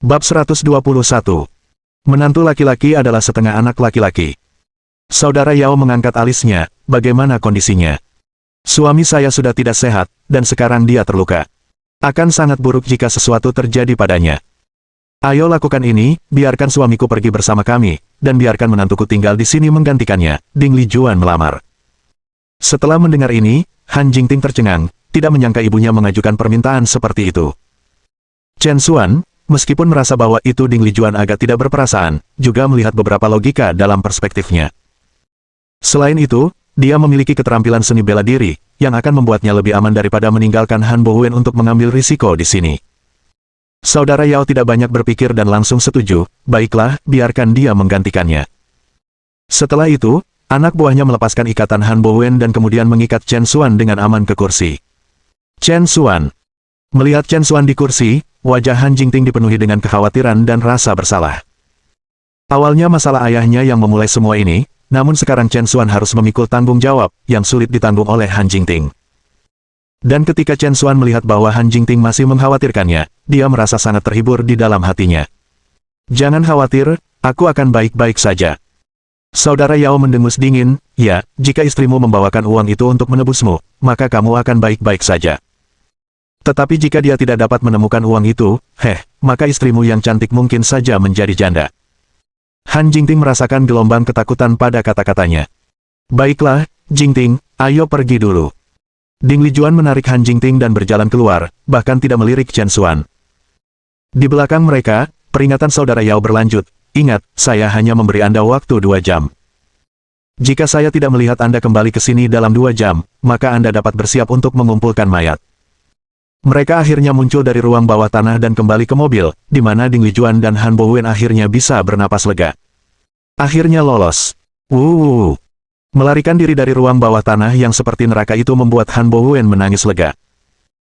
Bab 121. Menantu laki-laki adalah setengah anak laki-laki. Saudara Yao mengangkat alisnya, bagaimana kondisinya? Suami saya sudah tidak sehat, dan sekarang dia terluka. Akan sangat buruk jika sesuatu terjadi padanya. Ayo lakukan ini, biarkan suamiku pergi bersama kami, dan biarkan menantuku tinggal di sini menggantikannya, Ding Lijuan melamar. Setelah mendengar ini, Han Jingting tercengang, tidak menyangka ibunya mengajukan permintaan seperti itu. Chen Xuan, meskipun merasa bahwa itu Ding Lijuan agak tidak berperasaan, juga melihat beberapa logika dalam perspektifnya. Selain itu, dia memiliki keterampilan seni bela diri, yang akan membuatnya lebih aman daripada meninggalkan Han Bowen untuk mengambil risiko di sini. Saudara Yao tidak banyak berpikir dan langsung setuju, baiklah, biarkan dia menggantikannya. Setelah itu, anak buahnya melepaskan ikatan Han Bowen dan kemudian mengikat Chen Xuan dengan aman ke kursi. Chen Xuan. Melihat Chen Xuan di kursi, wajah Han Jingting dipenuhi dengan kekhawatiran dan rasa bersalah. Awalnya masalah ayahnya yang memulai semua ini, namun sekarang Chen Xuan harus memikul tanggung jawab, yang sulit ditanggung oleh Han Jingting. Dan ketika Chen Xuan melihat bahwa Han Jingting masih mengkhawatirkannya, dia merasa sangat terhibur di dalam hatinya. Jangan khawatir, aku akan baik-baik saja. Saudara Yao mendengus dingin, ya, jika istrimu membawakan uang itu untuk menebusmu, maka kamu akan baik-baik saja. Tetapi jika dia tidak dapat menemukan uang itu, maka istrimu yang cantik mungkin saja menjadi janda. Han Jingting merasakan gelombang ketakutan pada kata-katanya. Baiklah, Jingting, ayo pergi dulu. Ding Lijuan menarik Han Jingting dan berjalan keluar, bahkan tidak melirik Chen Xuan. Di belakang mereka, peringatan saudara Yao berlanjut, ingat, saya hanya memberi Anda waktu 2 jam. Jika saya tidak melihat Anda kembali ke sini dalam 2 jam, maka Anda dapat bersiap untuk mengumpulkan mayat. Mereka akhirnya muncul dari ruang bawah tanah dan kembali ke mobil, di mana Ding Lijuan dan Han Bowen akhirnya bisa bernapas lega. Akhirnya lolos. Melarikan diri dari ruang bawah tanah yang seperti neraka itu membuat Han Bowen menangis lega.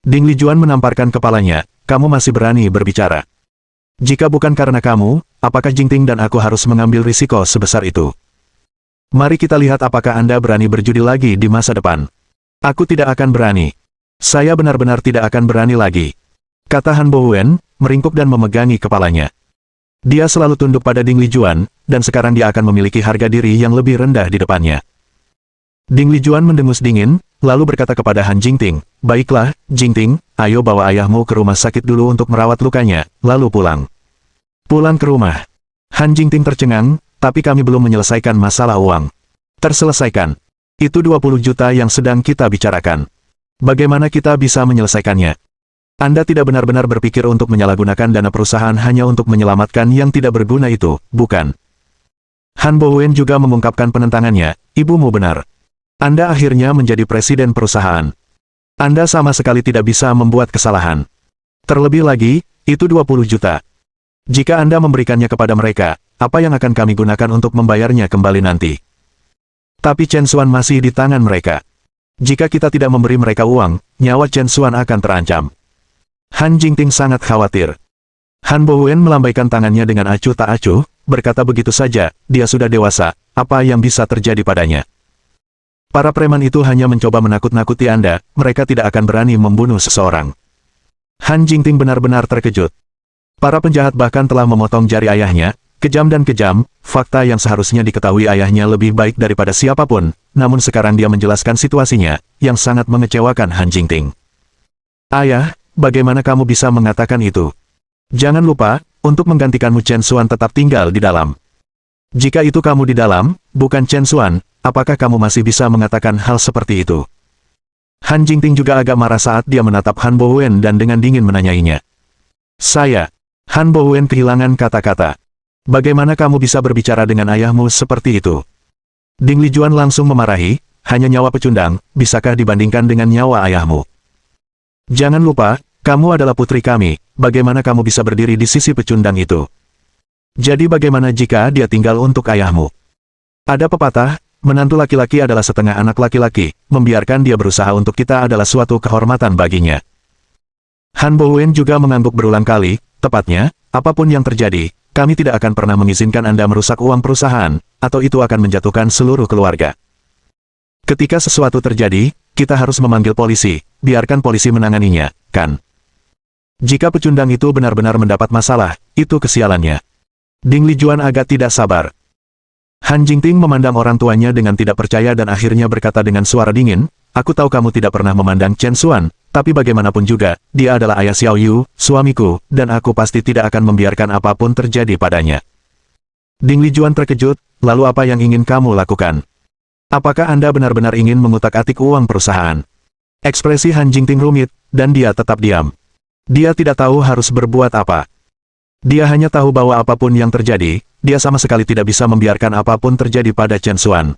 Ding Lijuan menamparkan kepalanya, kamu masih berani berbicara. Jika bukan karena kamu, apakah Jingting dan aku harus mengambil risiko sebesar itu? Mari kita lihat apakah Anda berani berjudi lagi di masa depan. Aku tidak akan berani. Saya benar-benar tidak akan berani lagi. Kata Han Bowen, meringkuk dan memegangi kepalanya. Dia selalu tunduk pada Ding Lijuan, dan sekarang dia akan memiliki harga diri yang lebih rendah di depannya. Ding Lijuan mendengus dingin, lalu berkata kepada Han Jingting, baiklah, Jingting, ayo bawa ayahmu ke rumah sakit dulu untuk merawat lukanya, lalu pulang. Pulang ke rumah. Han Jingting tercengang, tapi kami belum menyelesaikan masalah uang. Terselesaikan. Itu 20 juta yang sedang kita bicarakan. Bagaimana kita bisa menyelesaikannya? Anda tidak benar-benar berpikir untuk menyalahgunakan dana perusahaan hanya untuk menyelamatkan yang tidak berguna itu, bukan? Han Bowen juga mengungkapkan penentangannya, ibumu benar. Anda akhirnya menjadi presiden perusahaan. Anda sama sekali tidak bisa membuat kesalahan. Terlebih lagi, itu 20 juta. Jika Anda memberikannya kepada mereka, apa yang akan kami gunakan untuk membayarnya kembali nanti? Tapi Chen Xuan masih di tangan mereka. Jika kita tidak memberi mereka uang, nyawa Chen Xuan akan terancam. Han Jingting sangat khawatir. Han Bowen melambaikan tangannya dengan acuh tak acuh, berkata begitu saja, dia sudah dewasa, apa yang bisa terjadi padanya? Para preman itu hanya mencoba menakut-nakuti Anda, mereka tidak akan berani membunuh seseorang. Han Jingting benar-benar terkejut. Para penjahat bahkan telah memotong jari ayahnya, kejam dan kejam, fakta yang seharusnya diketahui ayahnya lebih baik daripada siapapun, namun sekarang dia menjelaskan situasinya, yang sangat mengecewakan Han Jingting. Ayah, bagaimana kamu bisa mengatakan itu? Jangan lupa, untuk menggantikanmu Chen Xuan tetap tinggal di dalam. Jika itu kamu di dalam, bukan Chen Xuan, apakah kamu masih bisa mengatakan hal seperti itu? Han Jingting juga agak marah saat dia menatap Han Bowen dan dengan dingin menanyainya. Han Bowen kehilangan kata-kata. Bagaimana kamu bisa berbicara dengan ayahmu seperti itu? Ding Lijuan langsung memarahi, hanya nyawa pecundang, bisakah dibandingkan dengan nyawa ayahmu? Jangan lupa, kamu adalah putri kami, bagaimana kamu bisa berdiri di sisi pecundang itu? Jadi bagaimana jika dia tinggal untuk ayahmu? Ada pepatah, menantu laki-laki adalah setengah anak laki-laki, membiarkan dia berusaha untuk kita adalah suatu kehormatan baginya. Han Bowen juga mengangguk berulang kali, tepatnya, apapun yang terjadi, kami tidak akan pernah mengizinkan Anda merusak uang perusahaan, atau itu akan menjatuhkan seluruh keluarga. Ketika sesuatu terjadi, kita harus memanggil polisi, biarkan polisi menanganinya, kan? Jika pecundang itu benar-benar mendapat masalah, itu kesialannya. Ding Lijuan agak tidak sabar. Han Jingting memandang orang tuanya dengan tidak percaya dan akhirnya berkata dengan suara dingin, "Aku tahu kamu tidak pernah memandang Chen Xuan, tapi bagaimanapun juga, dia adalah ayah Xiao Yu, suamiku, dan aku pasti tidak akan membiarkan apapun terjadi padanya." Ding Lijuan terkejut, "Lalu apa yang ingin kamu lakukan? Apakah Anda benar-benar ingin mengutak-atik uang perusahaan?" Ekspresi Han Jingting rumit, dan dia tetap diam. Dia tidak tahu harus berbuat apa. Dia hanya tahu bahwa apapun yang terjadi, dia sama sekali tidak bisa membiarkan apapun terjadi pada Chen Xuan.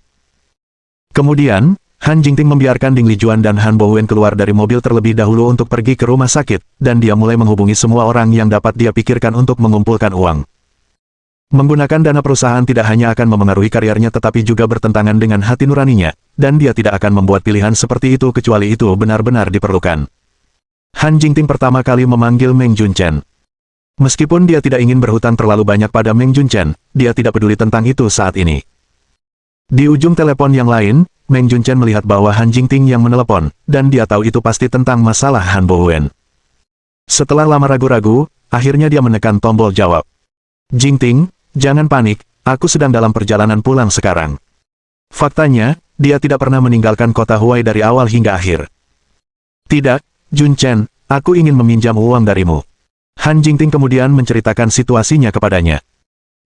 Kemudian, Han Jingting membiarkan Ding Lijuan dan Han Bowen keluar dari mobil terlebih dahulu untuk pergi ke rumah sakit, dan dia mulai menghubungi semua orang yang dapat dia pikirkan untuk mengumpulkan uang. Menggunakan dana perusahaan tidak hanya akan memengaruhi karirnya tetapi juga bertentangan dengan hati nuraninya, dan dia tidak akan membuat pilihan seperti itu kecuali itu benar-benar diperlukan. Han Jingting pertama kali memanggil Meng Junchen. Meskipun dia tidak ingin berhutang terlalu banyak pada Meng Junchen, dia tidak peduli tentang itu saat ini. Di ujung telepon yang lain, Meng Junchen melihat bahwa Han Jingting yang menelepon, dan dia tahu itu pasti tentang masalah Han Bowen. Setelah lama ragu-ragu, akhirnya dia menekan tombol jawab. "Jingting, jangan panik, aku sedang dalam perjalanan pulang sekarang." Faktanya, dia tidak pernah meninggalkan kota Huai dari awal hingga akhir. "Tidak, Junchen, aku ingin meminjam uang darimu." Han Jingting kemudian menceritakan situasinya kepadanya.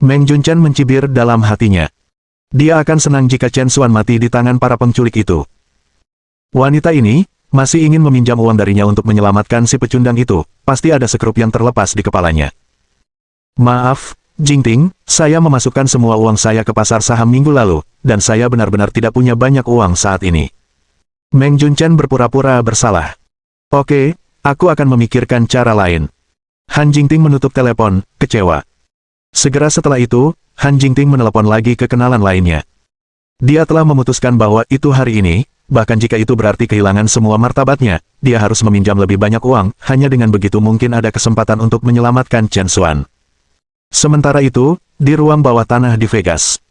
Meng Junchen mencibir dalam hatinya. Dia akan senang jika Chen Xuan mati di tangan para penculik itu. Wanita ini masih ingin meminjam uang darinya untuk menyelamatkan si pecundang itu, pasti ada sekrup yang terlepas di kepalanya. "Maaf, Jingting, saya memasukkan semua uang saya ke pasar saham minggu lalu, dan saya benar-benar tidak punya banyak uang saat ini." Meng Junchen berpura-pura bersalah. "Oke, aku akan memikirkan cara lain." Han Jingting menutup telepon, kecewa. Segera setelah itu, Han Jingting menelepon lagi ke kenalan lainnya. Dia telah memutuskan bahwa itu hari ini, bahkan jika itu berarti kehilangan semua martabatnya, dia harus meminjam lebih banyak uang, hanya dengan begitu mungkin ada kesempatan untuk menyelamatkan Chen Xuan. Sementara itu, di ruang bawah tanah di Vegas,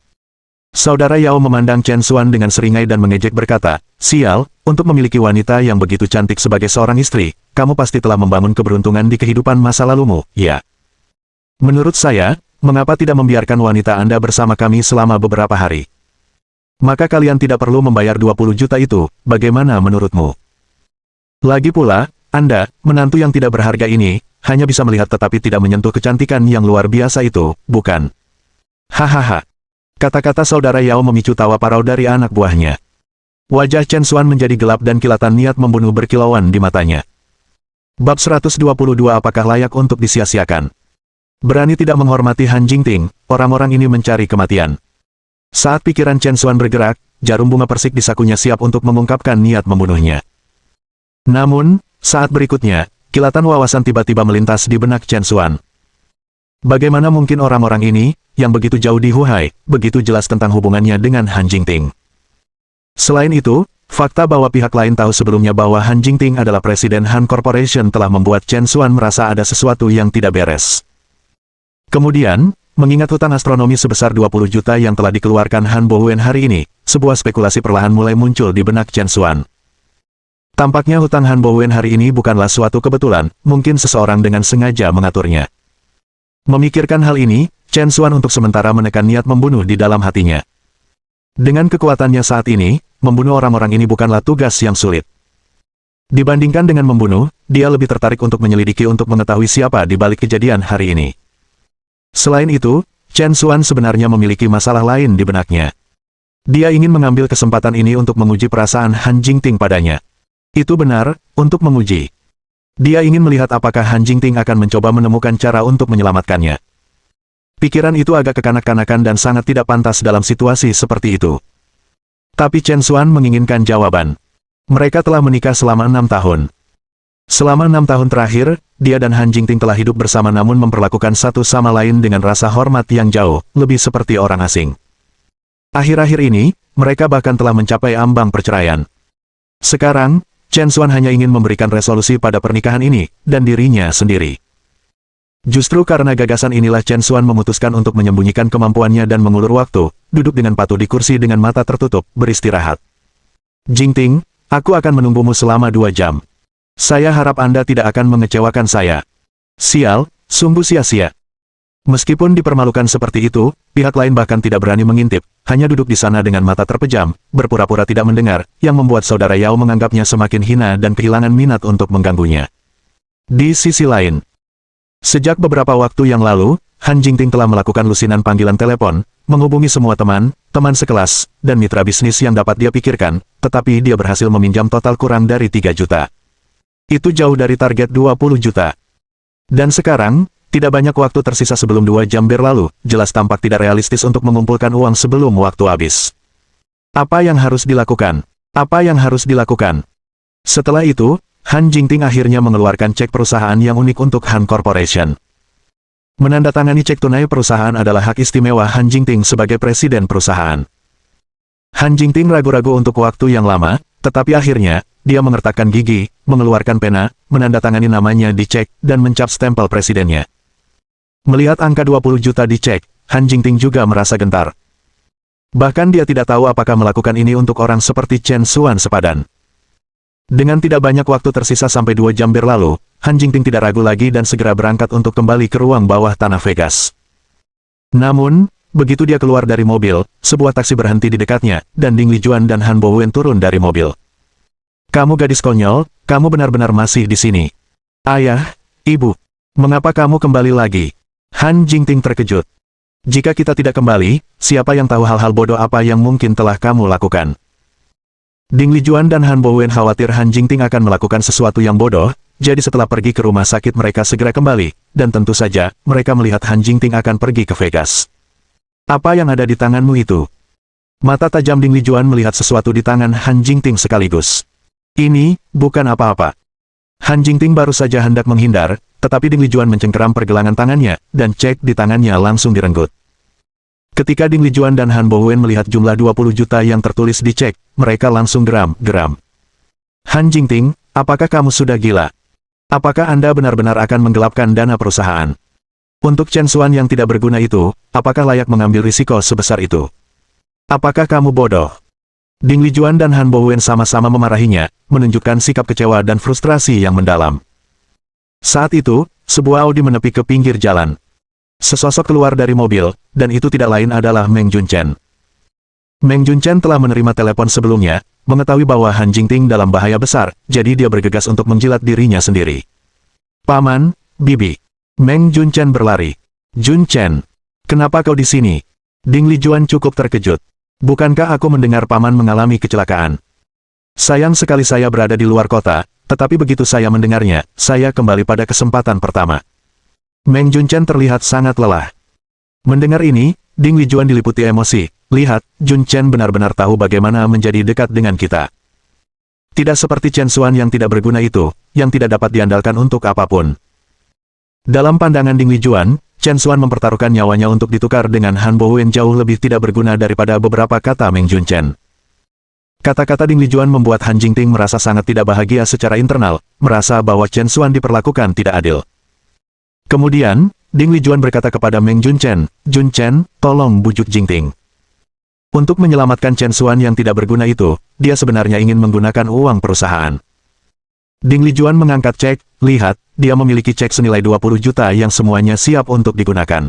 Saudara Yao memandang Chen Xuan dengan seringai dan mengejek berkata, "Sial, untuk memiliki wanita yang begitu cantik sebagai seorang istri, kamu pasti telah membangun keberuntungan di kehidupan masa lalumu, ya? Menurut saya, mengapa tidak membiarkan wanita Anda bersama kami selama beberapa hari? Maka kalian tidak perlu membayar 20 juta itu, bagaimana menurutmu? Lagi pula, Anda, menantu yang tidak berharga ini, hanya bisa melihat tetapi tidak menyentuh kecantikan yang luar biasa itu, bukan?" Hahaha. Kata-kata saudara Yao memicu tawa parau dari anak buahnya. Wajah Chen Xuan menjadi gelap dan kilatan niat membunuh berkilauan di matanya. Bab 122 apakah layak untuk disia-siakan? Berani tidak menghormati Han Jingting, orang-orang ini mencari kematian. Saat pikiran Chen Xuan bergerak, jarum bunga persik di sakunya siap untuk mengungkapkan niat membunuhnya. Namun, saat berikutnya, kilatan wawasan tiba-tiba melintas di benak Chen Xuan. Bagaimana mungkin orang-orang ini, yang begitu jauh di Huai, begitu jelas tentang hubungannya dengan Han Jingting? Selain itu, fakta bahwa pihak lain tahu sebelumnya bahwa Han Jingting adalah presiden Han Corporation telah membuat Chen Xuan merasa ada sesuatu yang tidak beres. Kemudian, mengingat hutang astronomi sebesar 20 juta yang telah dikeluarkan Han Bowen hari ini, sebuah spekulasi perlahan mulai muncul di benak Chen Xuan. Tampaknya hutang Han Bowen hari ini bukanlah suatu kebetulan, mungkin seseorang dengan sengaja mengaturnya. Memikirkan hal ini, Chen Xuan untuk sementara menekan niat membunuh di dalam hatinya. Dengan kekuatannya saat ini, membunuh orang-orang ini bukanlah tugas yang sulit. Dibandingkan dengan membunuh, dia lebih tertarik untuk menyelidiki untuk mengetahui siapa di balik kejadian hari ini. Selain itu, Chen Xuan sebenarnya memiliki masalah lain di benaknya. Dia ingin mengambil kesempatan ini untuk menguji perasaan Han Jingting padanya. Itu benar, untuk menguji. Dia ingin melihat apakah Han Jingting akan mencoba menemukan cara untuk menyelamatkannya. Pikiran itu agak kekanak-kanakan dan sangat tidak pantas dalam situasi seperti itu. Tapi Chen Xuan menginginkan jawaban. Mereka telah menikah selama 6 tahun. Selama 6 tahun terakhir, dia dan Han Jingting telah hidup bersama namun memperlakukan satu sama lain dengan rasa hormat yang jauh, lebih seperti orang asing. Akhir-akhir ini, mereka bahkan telah mencapai ambang perceraian. Sekarang, Chen Xuan hanya ingin memberikan resolusi pada pernikahan ini, dan dirinya sendiri. Justru karena gagasan inilah Chen Xuan memutuskan untuk menyembunyikan kemampuannya dan mengulur waktu, duduk dengan patuh di kursi dengan mata tertutup, beristirahat. "Jingting, aku akan menunggumu selama 2 jam. Saya harap Anda tidak akan mengecewakan saya." Sial, sungguh sia-sia. Meskipun dipermalukan seperti itu, pihak lain bahkan tidak berani mengintip, hanya duduk di sana dengan mata terpejam, berpura-pura tidak mendengar, yang membuat saudara Yao menganggapnya semakin hina dan kehilangan minat untuk mengganggunya. Di sisi lain, sejak beberapa waktu yang lalu, Han Jingting telah melakukan lusinan panggilan telepon, menghubungi semua teman, teman sekelas, dan mitra bisnis yang dapat dia pikirkan, tetapi dia berhasil meminjam total kurang dari 3 juta. Itu jauh dari target 20 juta. Dan sekarang, tidak banyak waktu tersisa sebelum 2 jam berlalu, jelas tampak tidak realistis untuk mengumpulkan uang sebelum waktu habis. Apa yang harus dilakukan? Apa yang harus dilakukan? Setelah itu, Han Jingting akhirnya mengeluarkan cek perusahaan yang unik untuk Han Corporation. Menandatangani cek tunai perusahaan adalah hak istimewa Han Jingting sebagai presiden perusahaan. Han Jingting ragu-ragu untuk waktu yang lama, tetapi akhirnya, dia mengertakkan gigi, mengeluarkan pena, menandatangani namanya di cek, dan mencap stempel presidennya. Melihat angka 20 juta di cek, Han Jingting juga merasa gentar. Bahkan dia tidak tahu apakah melakukan ini untuk orang seperti Chen Xuan sepadan. Dengan tidak banyak waktu tersisa sampai 2 jam berlalu, Han Jingting tidak ragu lagi dan segera berangkat untuk kembali ke ruang bawah tanah Vegas. Namun, begitu dia keluar dari mobil, sebuah taksi berhenti di dekatnya, dan Ding Lijuan dan Han Bowen turun dari mobil. "Kamu gadis konyol, kamu benar-benar masih di sini." "Ayah, Ibu, mengapa kamu kembali lagi?" Han Jingting terkejut. "Jika kita tidak kembali, siapa yang tahu hal-hal bodoh apa yang mungkin telah kamu lakukan?" Ding Lijuan dan Han Bowen khawatir Han Jingting akan melakukan sesuatu yang bodoh, jadi setelah pergi ke rumah sakit mereka segera kembali, dan tentu saja, mereka melihat Han Jingting akan pergi ke Vegas. "Apa yang ada di tanganmu itu?" Mata tajam Ding Lijuan melihat sesuatu di tangan Han Jingting sekaligus. "Ini, bukan apa-apa." Han Jingting baru saja hendak menghindar, tetapi Ding Lijuan mencengkeram pergelangan tangannya, dan cek di tangannya langsung direnggut. Ketika Ding Lijuan dan Han Bowen melihat jumlah 20 juta yang tertulis di cek, mereka langsung geram. "Han Jingting, apakah kamu sudah gila? Apakah Anda benar-benar akan menggelapkan dana perusahaan? Untuk Chen Xuan yang tidak berguna itu, apakah layak mengambil risiko sebesar itu? Apakah kamu bodoh?" Ding Lijuan dan Han Bowen sama-sama memarahinya, menunjukkan sikap kecewa dan frustrasi yang mendalam. Saat itu, sebuah Audi menepi ke pinggir jalan. Sesosok keluar dari mobil, dan itu tidak lain adalah Meng Junchen. Meng Junchen telah menerima telepon sebelumnya, mengetahui bahwa Han Jingting dalam bahaya besar, jadi dia bergegas untuk menjilat dirinya sendiri. "Paman, Bibi." Meng Junchen berlari. "Junchen, kenapa kau di sini?" Ding Lijuan cukup terkejut. "Bukankah aku mendengar paman mengalami kecelakaan? Sayang sekali saya berada di luar kota, tetapi begitu saya mendengarnya, saya kembali pada kesempatan pertama." Meng Junchen terlihat sangat lelah. Mendengar ini, Ding Lijuan diliputi emosi. "Lihat, Junchen benar-benar tahu bagaimana menjadi dekat dengan kita. Tidak seperti Chen Xuan yang tidak berguna itu, yang tidak dapat diandalkan untuk apapun." Dalam pandangan Ding Lijuan, Chen Xuan mempertaruhkan nyawanya untuk ditukar dengan Han Bowen jauh lebih tidak berguna daripada beberapa kata Meng Junchen. Kata-kata Ding Lijuan membuat Han Jingting merasa sangat tidak bahagia secara internal, merasa bahwa Chen Xuan diperlakukan tidak adil. Kemudian, Ding Lijuan berkata kepada Meng Junchen, "Junchen, tolong bujuk Jingting. Untuk menyelamatkan Chen Xuan yang tidak berguna itu, dia sebenarnya ingin menggunakan uang perusahaan." Ding Lijuan mengangkat cek, "Lihat, dia memiliki cek senilai 20 juta yang semuanya siap untuk digunakan.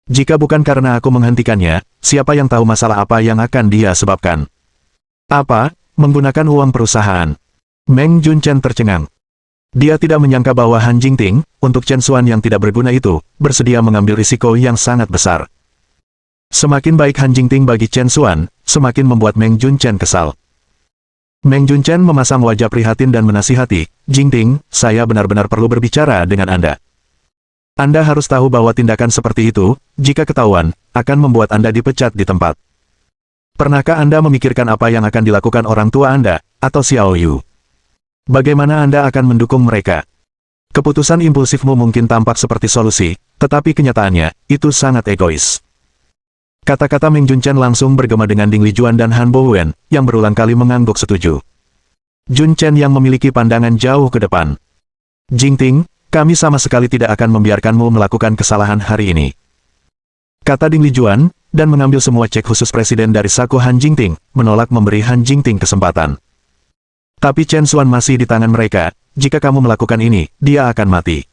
Jika bukan karena aku menghentikannya, siapa yang tahu masalah apa yang akan dia sebabkan?" "Apa? Menggunakan uang perusahaan?" Meng Junchen tercengang. Dia tidak menyangka bahwa Han Jingting, untuk Chen Xuan yang tidak berguna itu, bersedia mengambil risiko yang sangat besar. Semakin baik Han Jingting bagi Chen Xuan, semakin membuat Meng Junchen kesal. Meng Junchen memasang wajah prihatin dan menasihati, "Jingting, saya benar-benar perlu berbicara dengan Anda. Anda harus tahu bahwa tindakan seperti itu, jika ketahuan, akan membuat Anda dipecat di tempat. Pernahkah Anda memikirkan apa yang akan dilakukan orang tua Anda, atau Xiao Yu? Bagaimana Anda akan mendukung mereka? Keputusan impulsifmu mungkin tampak seperti solusi, tetapi kenyataannya, itu sangat egois." Kata-kata Meng Junchen langsung bergema dengan Ding Lijuan dan Han Bowen, yang berulang kali mengangguk setuju. Junchen yang memiliki pandangan jauh ke depan. "Jingting, kami sama sekali tidak akan membiarkanmu melakukan kesalahan hari ini," kata Ding Lijuan, dan mengambil semua cek khusus presiden dari saku Han Jingting, menolak memberi Han Jingting kesempatan. "Tapi Chen Xuan masih di tangan mereka, jika kamu melakukan ini, dia akan mati.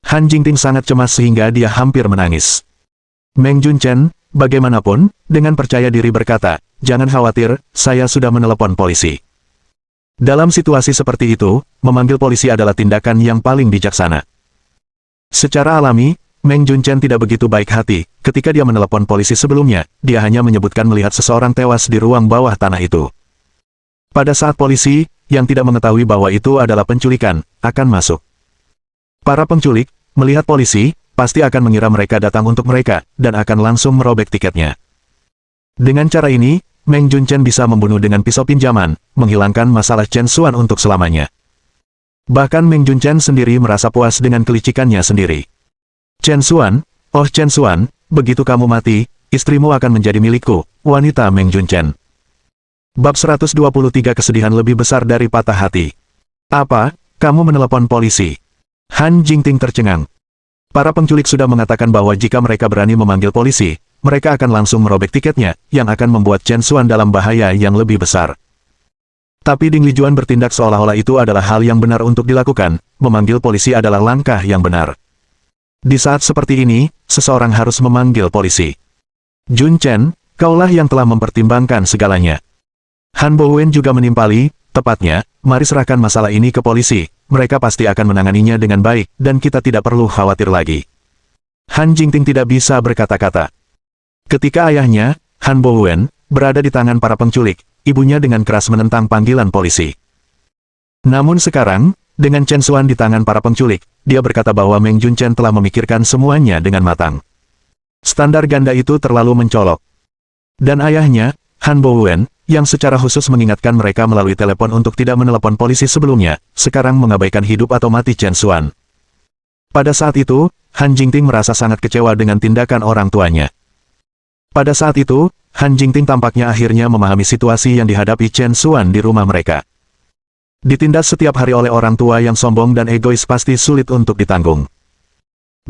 Han Jingting sangat cemas sehingga dia hampir menangis. Meng Junchen, bagaimanapun, dengan percaya diri berkata, "Jangan khawatir, saya sudah menelepon polisi." Dalam situasi seperti itu, memanggil polisi adalah tindakan yang paling bijaksana. Secara alami, Meng Junchen tidak begitu baik hati. Ketika dia menelepon polisi sebelumnya, dia hanya menyebutkan melihat seseorang tewas di ruang bawah tanah itu. Pada saat polisi, yang tidak mengetahui bahwa itu adalah penculikan, akan masuk. Para penculik, melihat polisi, pasti akan mengira mereka datang untuk mereka, dan akan langsung merobek tiketnya. Dengan cara ini, Meng Junchen bisa membunuh dengan pisau pinjaman, menghilangkan masalah Chen Xuan untuk selamanya. Bahkan Meng Junchen sendiri merasa puas dengan kelicikannya sendiri. Chen Xuan, oh Chen Xuan, begitu kamu mati, istrimu akan menjadi milikku, wanita Meng Junchen. Bab 123 kesedihan lebih besar dari patah hati. Apa, kamu menelepon polisi? Han Jingting tercengang. Para penculik sudah mengatakan bahwa jika mereka berani memanggil polisi, mereka akan langsung merobek tiketnya, yang akan membuat Chen Xuan dalam bahaya yang lebih besar. Tapi Ding Lijuan bertindak seolah-olah itu adalah hal yang benar untuk dilakukan, memanggil polisi adalah langkah yang benar. Di saat seperti ini, seseorang harus memanggil polisi. Jun Chen, kaulah yang telah mempertimbangkan segalanya. Han Bowen juga menimpali, tepatnya, mari serahkan masalah ini ke polisi, mereka pasti akan menanganinya dengan baik, dan kita tidak perlu khawatir lagi. Han Jingting tidak bisa berkata-kata. Ketika ayahnya, Han Bowen, berada di tangan para penculik, ibunya dengan keras menentang panggilan polisi. Namun sekarang, dengan Chen Xuan di tangan para penculik, dia berkata bahwa Meng Junchen telah memikirkan semuanya dengan matang. Standar ganda itu terlalu mencolok. Dan ayahnya, Han Bowen, yang secara khusus mengingatkan mereka melalui telepon untuk tidak menelepon polisi sebelumnya, sekarang mengabaikan hidup atau mati Chen Xuan. Pada saat itu, Han Jingting merasa sangat kecewa dengan tindakan orang tuanya. Pada saat itu, Han Jingting tampaknya akhirnya memahami situasi yang dihadapi Chen Xuan di rumah mereka. Ditindas setiap hari oleh orang tua yang sombong dan egois pasti sulit untuk ditanggung.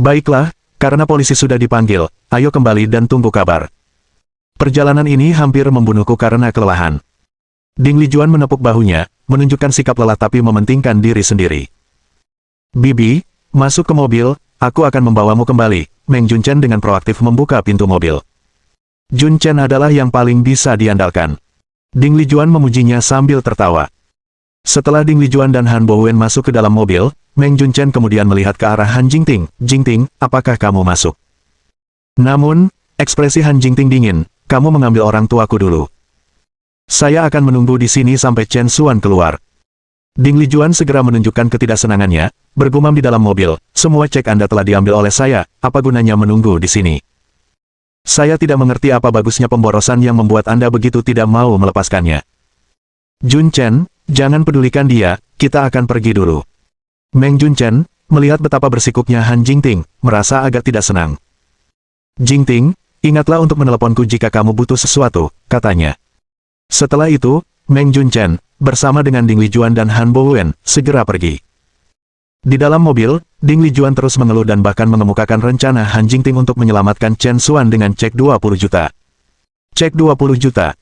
Baiklah, karena polisi sudah dipanggil, ayo kembali dan tunggu kabar. Perjalanan ini hampir membunuhku karena kelelahan. Ding Lijuan menepuk bahunya, menunjukkan sikap lelah tapi mementingkan diri sendiri. Bibi, masuk ke mobil, aku akan membawamu kembali. Meng Junchen dengan proaktif membuka pintu mobil. Jun Chen adalah yang paling bisa diandalkan. Ding Lijuan memujinya sambil tertawa. Setelah Ding Lijuan dan Han Bowen masuk ke dalam mobil, Meng Junchen kemudian melihat ke arah Han Jingting. Jingting, apakah kamu masuk? Namun, ekspresi Han Jingting dingin. Kamu mengambil orang tuaku dulu. Saya akan menunggu di sini sampai Chen Xuan keluar. Ding Lijuan segera menunjukkan ketidaksenangannya, bergumam di dalam mobil, semua cek Anda telah diambil oleh saya, apa gunanya menunggu di sini? Saya tidak mengerti apa bagusnya pemborosan yang membuat Anda begitu tidak mau melepaskannya. Jun Chen, jangan pedulikan dia, kita akan pergi dulu. Meng Junchen, melihat betapa bersikupnya Han Jingting, merasa agak tidak senang. Jingting, ingatlah untuk meneleponku jika kamu butuh sesuatu, katanya. Setelah itu, Meng Junchen, bersama dengan Ding Lijuan dan Han Bowen, segera pergi. Di dalam mobil, Ding Lijuan terus mengeluh dan bahkan mengemukakan rencana Han Jingting untuk menyelamatkan Chen Xuan dengan cek 20 juta. Cek 20 juta.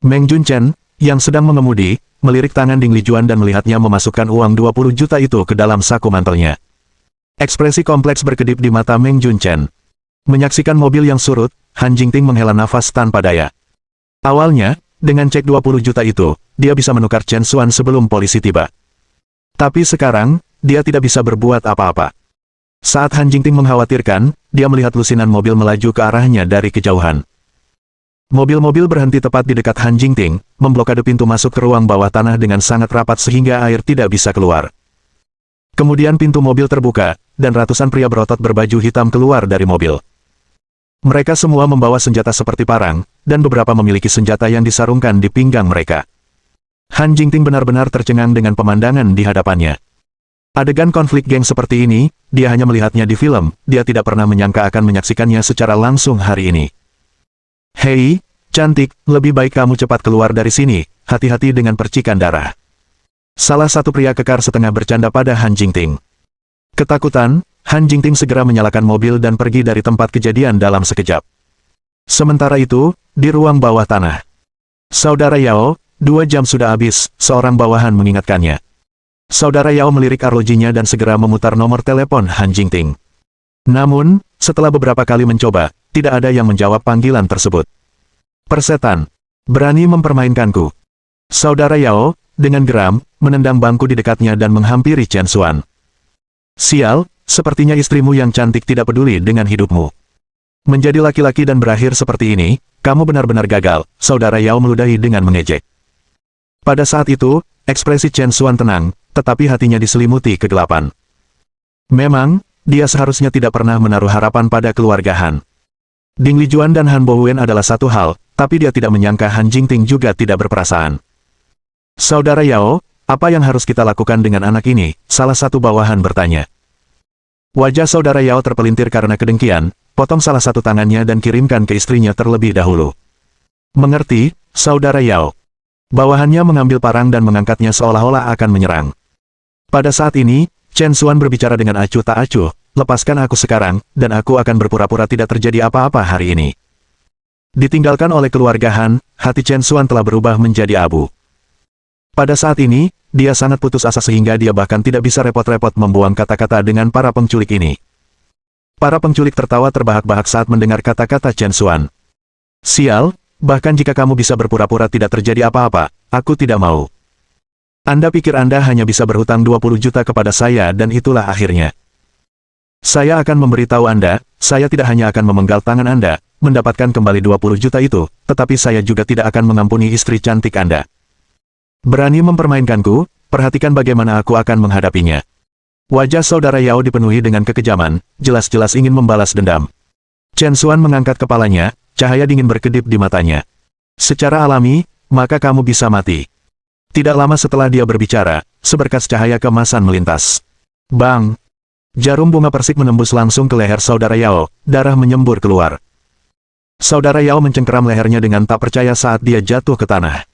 Meng Junchen, yang sedang mengemudi, melirik tangan Ding Lijuan dan melihatnya memasukkan uang 20 juta itu ke dalam saku mantelnya. Ekspresi kompleks berkedip di mata Meng Junchen. Menyaksikan mobil yang surut, Han Jingting menghela nafas tanpa daya. Awalnya, dengan cek 20 juta itu, dia bisa menukar Chen Xuan sebelum polisi tiba. Tapi sekarang, dia tidak bisa berbuat apa-apa. Saat Han Jingting mengkhawatirkan, dia melihat lusinan mobil melaju ke arahnya dari kejauhan. Mobil-mobil berhenti tepat di dekat Han Jingting, memblokade pintu masuk ke ruang bawah tanah dengan sangat rapat sehingga air tidak bisa keluar. Kemudian pintu mobil terbuka, dan ratusan pria berotot berbaju hitam keluar dari mobil. Mereka semua membawa senjata seperti parang, dan beberapa memiliki senjata yang disarungkan di pinggang mereka. Han Jingting benar-benar tercengang dengan pemandangan di hadapannya. Adegan konflik geng seperti ini, dia hanya melihatnya di film, dia tidak pernah menyangka akan menyaksikannya secara langsung hari ini. Hei, cantik, lebih baik kamu cepat keluar dari sini, hati-hati dengan percikan darah. Salah satu pria kekar setengah bercanda pada Han Jingting. Ketakutan, Han Jingting segera menyalakan mobil dan pergi dari tempat kejadian dalam sekejap. Sementara itu, di ruang bawah tanah. Saudara Yao, 2 jam sudah habis, seorang bawahan mengingatkannya. Saudara Yao melirik arlojinya dan segera memutar nomor telepon Han Jingting. Namun, setelah beberapa kali mencoba, tidak ada yang menjawab panggilan tersebut. Persetan, berani mempermainkanku. Saudara Yao, dengan geram, menendang bangku di dekatnya dan menghampiri Chen Xuan. Sial, sepertinya istrimu yang cantik tidak peduli dengan hidupmu. Menjadi laki-laki dan berakhir seperti ini, kamu benar-benar gagal, saudara Yao meludahi dengan mengejek. Pada saat itu, ekspresi Chen Xuan tenang, tetapi hatinya diselimuti kegelapan. Memang, dia seharusnya tidak pernah menaruh harapan pada keluarga Han. Ding Lijuan dan Han Bowen adalah satu hal, tapi dia tidak menyangka Han Jingting juga tidak berperasaan. Saudara Yao, apa yang harus kita lakukan dengan anak ini? Salah satu bawahan bertanya. Wajah saudara Yao terpelintir karena kedengkian, potong salah satu tangannya dan kirimkan ke istrinya terlebih dahulu. Mengerti, saudara Yao. Bawahannya mengambil parang dan mengangkatnya seolah-olah akan menyerang. Pada saat ini, Chen Xuan berbicara dengan acuh tak acuh, lepaskan aku sekarang, dan aku akan berpura-pura tidak terjadi apa-apa hari ini. Ditinggalkan oleh keluarga Han, hati Chen Xuan telah berubah menjadi abu. Pada saat ini, dia sangat putus asa sehingga dia bahkan tidak bisa repot-repot membuang kata-kata dengan para penculik ini. Para penculik tertawa terbahak-bahak saat mendengar kata-kata Chen Xuan. Sial, bahkan jika kamu bisa berpura-pura tidak terjadi apa-apa, aku tidak mau. Anda pikir Anda hanya bisa berhutang 20 juta kepada saya dan itulah akhirnya. Saya akan memberitahu Anda, saya tidak hanya akan memenggal tangan Anda, mendapatkan kembali 20 juta itu, tetapi saya juga tidak akan mengampuni istri cantik Anda. Berani mempermainkanku, perhatikan bagaimana aku akan menghadapinya. Wajah saudara Yao dipenuhi dengan kekejaman, jelas-jelas ingin membalas dendam. Chen Xuan mengangkat kepalanya, cahaya dingin berkedip di matanya. Secara alami, maka kamu bisa mati. Tidak lama setelah dia berbicara, seberkas cahaya keemasan melintas. Bang! Jarum bunga persik menembus langsung ke leher saudara Yao, darah menyembur keluar. Saudara Yao mencengkeram lehernya dengan tak percaya saat dia jatuh ke tanah.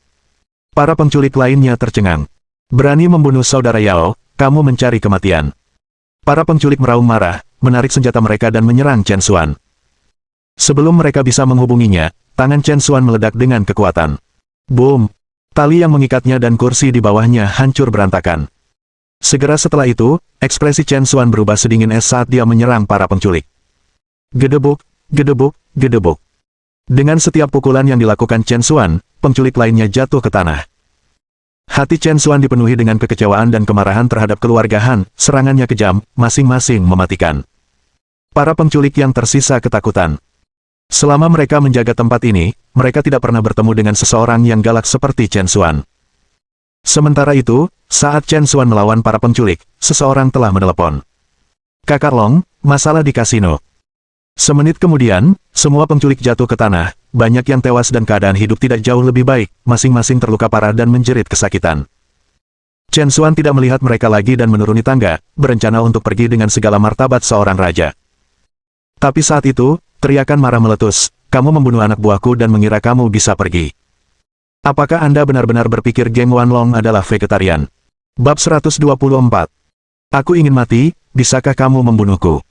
Para penculik lainnya tercengang. Berani membunuh saudara Yao, kamu mencari kematian. Para penculik meraung marah, menarik senjata mereka dan menyerang Chen Xuan. Sebelum mereka bisa menghubunginya, tangan Chen Xuan meledak dengan kekuatan. Boom! Tali yang mengikatnya dan kursi di bawahnya hancur berantakan. Segera setelah itu, ekspresi Chen Xuan berubah sedingin es saat dia menyerang para penculik. Gedebuk, gedebuk, gedebuk. Dengan setiap pukulan yang dilakukan Chen Xuan, penculik lainnya jatuh ke tanah. Hati Chen Xuan dipenuhi dengan kekecewaan dan kemarahan terhadap keluarga Han, serangannya kejam, masing-masing mematikan. Para penculik yang tersisa ketakutan. Selama mereka menjaga tempat ini, mereka tidak pernah bertemu dengan seseorang yang galak seperti Chen Xuan. Sementara itu, saat Chen Xuan melawan para penculik, seseorang telah menelepon. Kakak Long, masalah di kasino. Semenit kemudian, semua penculik jatuh ke tanah, banyak yang tewas dan keadaan hidup tidak jauh lebih baik, masing-masing terluka parah dan menjerit kesakitan. Chen Xuan tidak melihat mereka lagi dan menuruni tangga, berencana untuk pergi dengan segala martabat seorang raja. Tapi saat itu, teriakan marah meletus, kamu membunuh anak buahku dan mengira kamu bisa pergi. Apakah Anda benar-benar berpikir Geng Wanlong adalah vegetarian? Bab 124. Aku ingin mati, bisakah kamu membunuhku?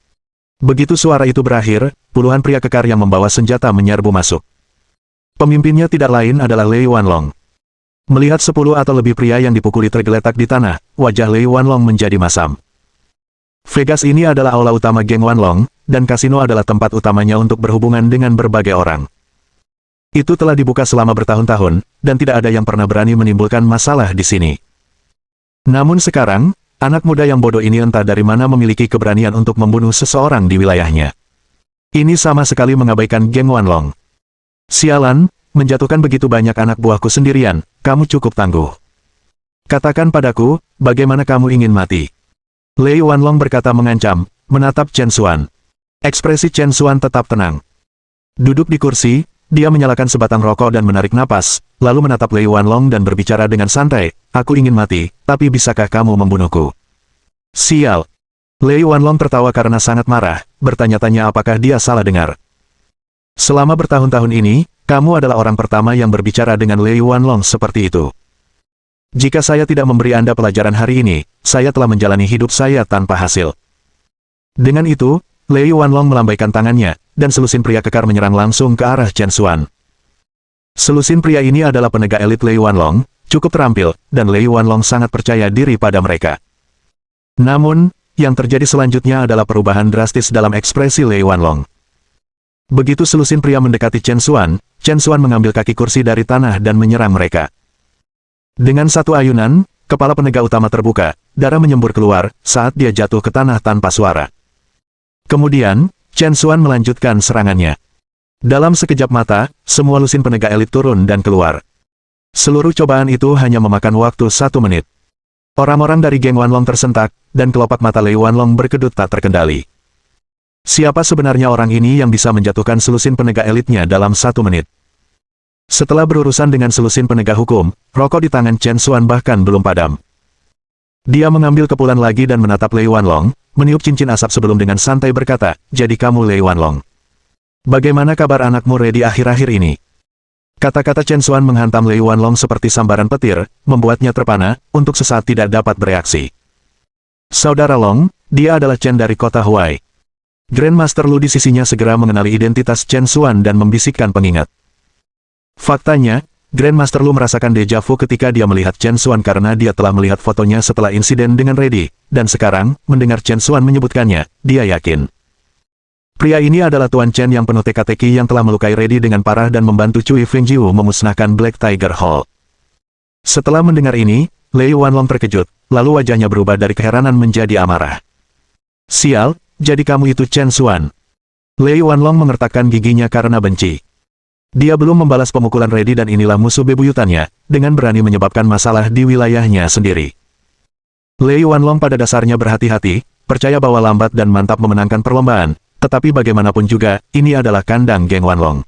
Begitu suara itu berakhir, puluhan pria kekar yang membawa senjata menyerbu masuk. Pemimpinnya tidak lain adalah Lei Wanlong. Melihat 10 atau lebih pria yang dipukuli tergeletak di tanah, wajah Lei Wanlong menjadi masam. Vegas ini adalah aula utama Geng Wanlong, dan kasino adalah tempat utamanya untuk berhubungan dengan berbagai orang. Itu telah dibuka selama bertahun-tahun, dan tidak ada yang pernah berani menimbulkan masalah di sini. Namun sekarang, anak muda yang bodoh ini entah dari mana memiliki keberanian untuk membunuh seseorang di wilayahnya. Ini sama sekali mengabaikan Geng Wanlong. Sialan, menjatuhkan begitu banyak anak buahku sendirian, kamu cukup tangguh. Katakan padaku, bagaimana kamu ingin mati? Lei Wanlong berkata mengancam, menatap Chen Xuan. Ekspresi Chen Xuan tetap tenang. Duduk di kursi, dia menyalakan sebatang rokok dan menarik napas, lalu menatap Lei Wanlong dan berbicara dengan santai, aku ingin mati, tapi bisakah kamu membunuhku? Sial! Lei Wanlong tertawa karena sangat marah, bertanya-tanya apakah dia salah dengar. Selama bertahun-tahun ini, kamu adalah orang pertama yang berbicara dengan Lei Wanlong seperti itu. Jika saya tidak memberi Anda pelajaran hari ini, saya telah menjalani hidup saya tanpa hasil. Dengan itu, Lei Wanlong melambaikan tangannya, dan selusin pria kekar menyerang langsung ke arah Chen Xuan. Selusin pria ini adalah penegak elit Lei Wanlong, cukup terampil, dan Lei Wanlong sangat percaya diri pada mereka. Namun, yang terjadi selanjutnya adalah perubahan drastis dalam ekspresi Lei Wanlong. Begitu selusin pria mendekati Chen Xuan mengambil kaki kursi dari tanah dan menyerang mereka. Dengan satu ayunan, kepala penegak utama terbuka, darah menyembur keluar saat dia jatuh ke tanah tanpa suara. Kemudian, Chen Xuan melanjutkan serangannya. Dalam sekejap mata, semua lusin penegak elit turun dan keluar. Seluruh cobaan itu hanya memakan waktu 1 menit. Orang-orang dari geng Wanlong tersentak, dan kelopak mata Lei Wanlong berkedut tak terkendali. Siapa sebenarnya orang ini yang bisa menjatuhkan selusin penegak elitnya dalam 1 menit? Setelah berurusan dengan selusin penegak hukum, rokok di tangan Chen Xuan bahkan belum padam. Dia mengambil kepulan lagi dan menatap Lei Wanlong, meniup cincin asap sebelum dengan santai berkata, "Jadi kamu Lei Wanlong. Bagaimana kabar anakmu Reddy akhir-akhir ini?" Kata-kata Chen Xuan menghantam Lei Wanlong seperti sambaran petir, membuatnya terpana, untuk sesaat tidak dapat bereaksi. Saudara Long, dia adalah Chen dari kota Huai. Grandmaster Lu di sisinya segera mengenali identitas Chen Xuan dan membisikkan pengingat. Faktanya, Grandmaster Lu merasakan deja vu ketika dia melihat Chen Xuan karena dia telah melihat fotonya setelah insiden dengan Reddy, dan sekarang, mendengar Chen Xuan menyebutkannya, dia yakin. Pria ini adalah Tuan Chen yang penuh teka-teki yang telah melukai Reddy dengan parah dan membantu Cui Fengjiu memusnahkan Black Tiger Hall. Setelah mendengar ini, Lei Wanlong terkejut, lalu wajahnya berubah dari keheranan menjadi amarah. Sial, jadi kamu itu Chen Xuan. Lei Wanlong mengertakkan giginya karena benci. Dia belum membalas pemukulan Reddy dan inilah musuh bebuyutannya, dengan berani menyebabkan masalah di wilayahnya sendiri. Lei Wanlong pada dasarnya berhati-hati, percaya bahwa lambat dan mantap memenangkan perlombaan, tetapi bagaimanapun juga, ini adalah kandang geng Wanlong.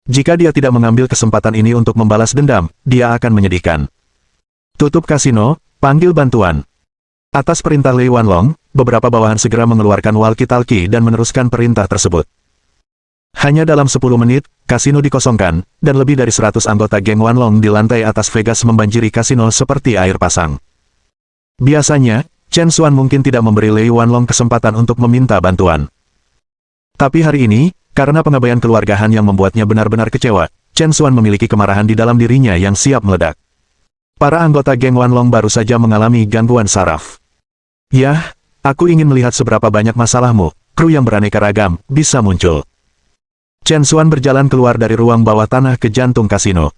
Jika dia tidak mengambil kesempatan ini untuk membalas dendam, dia akan menyedihkan. Tutup kasino, panggil bantuan. Atas perintah Lei Wanlong, beberapa bawahan segera mengeluarkan walkie-talkie dan meneruskan perintah tersebut. Hanya dalam 10 menit, kasino dikosongkan, dan lebih dari 100 anggota geng Wanlong di lantai atas Vegas membanjiri kasino seperti air pasang. Biasanya, Chen Xuan mungkin tidak memberi Lei Wanlong kesempatan untuk meminta bantuan. Tapi hari ini, karena pengabaian keluarga Han yang membuatnya benar-benar kecewa, Chen Xuan memiliki kemarahan di dalam dirinya yang siap meledak. Para anggota geng Wanlong baru saja mengalami gangguan saraf. Yah, aku ingin melihat seberapa banyak masalahmu, kru yang beraneka ragam, bisa muncul. Chen Xuan berjalan keluar dari ruang bawah tanah ke jantung kasino.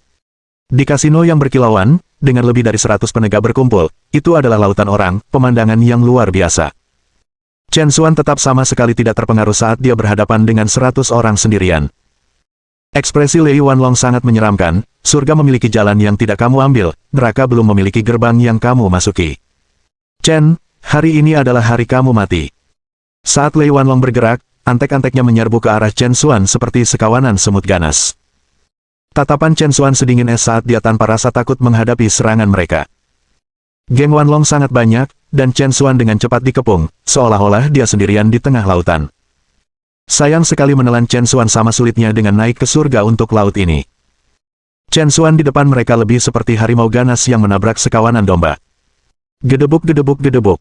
Di kasino yang berkilauan, dengan lebih dari 100 penegak berkumpul, itu adalah lautan orang, pemandangan yang luar biasa. Chen Xuan tetap sama sekali tidak terpengaruh saat dia berhadapan dengan 100 orang sendirian. Ekspresi Lei Wanlong sangat menyeramkan, surga memiliki jalan yang tidak kamu ambil, neraka belum memiliki gerbang yang kamu masuki. Chen, hari ini adalah hari kamu mati. Saat Lei Wanlong bergerak, antek-anteknya menyerbu ke arah Chen Xuan seperti sekawanan semut ganas. Tatapan Chen Xuan sedingin es saat dia tanpa rasa takut menghadapi serangan mereka. Geng Wanlong sangat banyak, dan Chen Xuan dengan cepat dikepung, seolah-olah dia sendirian di tengah lautan. Sayang sekali menelan Chen Xuan sama sulitnya dengan naik ke surga untuk laut ini. Chen Xuan di depan mereka lebih seperti harimau ganas yang menabrak sekawanan domba. Gedebuk-gedebuk-gedebuk.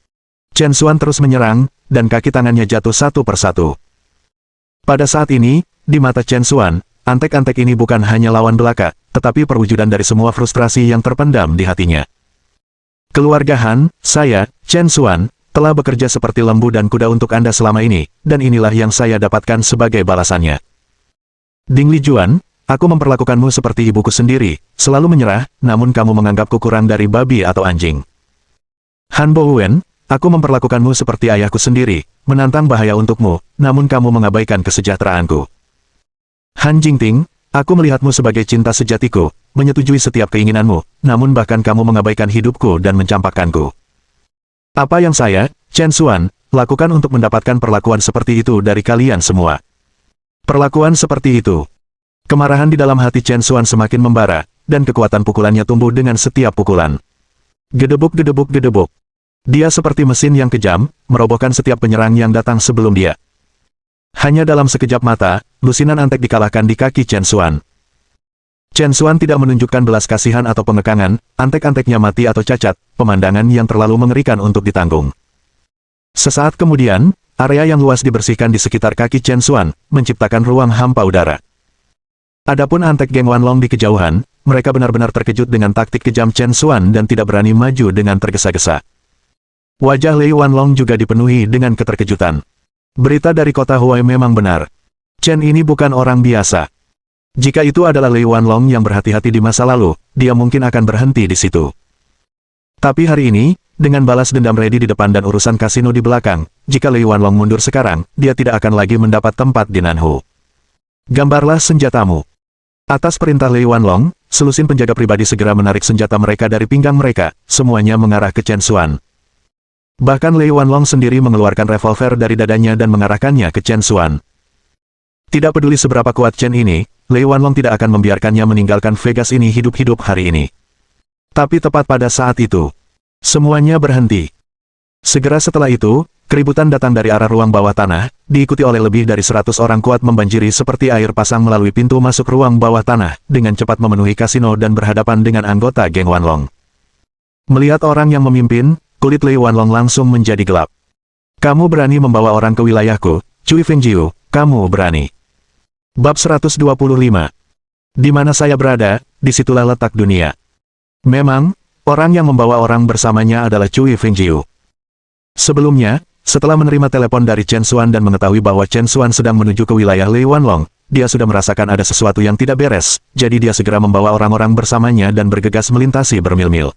Chen Xuan terus menyerang, dan kaki tangannya jatuh satu persatu. Pada saat ini, di mata Chen Xuan, antek-antek ini bukan hanya lawan belaka, tetapi perwujudan dari semua frustrasi yang terpendam di hatinya. Keluarga Han, saya, Chen Xuan, telah bekerja seperti lembu dan kuda untuk Anda selama ini, dan inilah yang saya dapatkan sebagai balasannya. Ding Lijuan, aku memperlakukanmu seperti ibuku sendiri, selalu menyerah, namun kamu menganggapku kurang dari babi atau anjing. Han Bowen, aku memperlakukanmu seperti ayahku sendiri, menantang bahaya untukmu, namun kamu mengabaikan kesejahteraanku. Han Jingting, aku melihatmu sebagai cinta sejatiku, menyetujui setiap keinginanmu, namun bahkan kamu mengabaikan hidupku dan mencampakkanku. Apa yang saya, Chen Xuan, lakukan untuk mendapatkan perlakuan seperti itu dari kalian semua? Perlakuan seperti itu. Kemarahan di dalam hati Chen Xuan semakin membara, dan kekuatan pukulannya tumbuh dengan setiap pukulan. Gedebuk-gedebuk-gedebuk. Dia seperti mesin yang kejam, merobohkan setiap penyerang yang datang sebelum dia. Hanya dalam sekejap mata, lusinan antek dikalahkan di kaki Chen Xuan. Chen Xuan tidak menunjukkan belas kasihan atau pengekangan, antek-anteknya mati atau cacat, pemandangan yang terlalu mengerikan untuk ditanggung. Sesaat kemudian, area yang luas dibersihkan di sekitar kaki Chen Xuan, menciptakan ruang hampa udara. Adapun antek geng Wanlong di kejauhan, mereka benar-benar terkejut dengan taktik kejam Chen Xuan dan tidak berani maju dengan tergesa-gesa. Wajah Lei Wanlong juga dipenuhi dengan keterkejutan. Berita dari kota Huai memang benar. Chen ini bukan orang biasa. Jika itu adalah Lei Wanlong yang berhati-hati di masa lalu, dia mungkin akan berhenti di situ. Tapi hari ini, dengan balas dendam ready di depan dan urusan kasino di belakang, jika Lei Wanlong mundur sekarang, dia tidak akan lagi mendapat tempat di Nanhu. Gambarlah senjatamu. Atas perintah Lei Wanlong, selusin penjaga pribadi segera menarik senjata mereka dari pinggang mereka, semuanya mengarah ke Chen Xuan. Bahkan Lei Wanlong sendiri mengeluarkan revolver dari dadanya dan mengarahkannya ke Chen Xuan. Tidak peduli seberapa kuat Chen ini, Lei Wanlong tidak akan membiarkannya meninggalkan Vegas ini hidup-hidup hari ini. Tapi tepat pada saat itu, semuanya berhenti. Segera setelah itu, keributan datang dari arah ruang bawah tanah, diikuti oleh lebih dari 100 orang kuat membanjiri seperti air pasang melalui pintu masuk ruang bawah tanah, dengan cepat memenuhi kasino dan berhadapan dengan anggota geng Wanlong. Melihat orang yang memimpin, kulit Lei Wanlong langsung menjadi gelap. Kamu berani membawa orang ke wilayahku, Cui Fengjiu, kamu berani. Bab 125. Di mana saya berada, disitulah letak dunia. Memang, orang yang membawa orang bersamanya adalah Cui Fengjiu. Sebelumnya, setelah menerima telepon dari Chen Xuan dan mengetahui bahwa Chen Xuan sedang menuju ke wilayah Lei Wanlong, dia sudah merasakan ada sesuatu yang tidak beres, jadi dia segera membawa orang-orang bersamanya dan bergegas melintasi bermil-mil.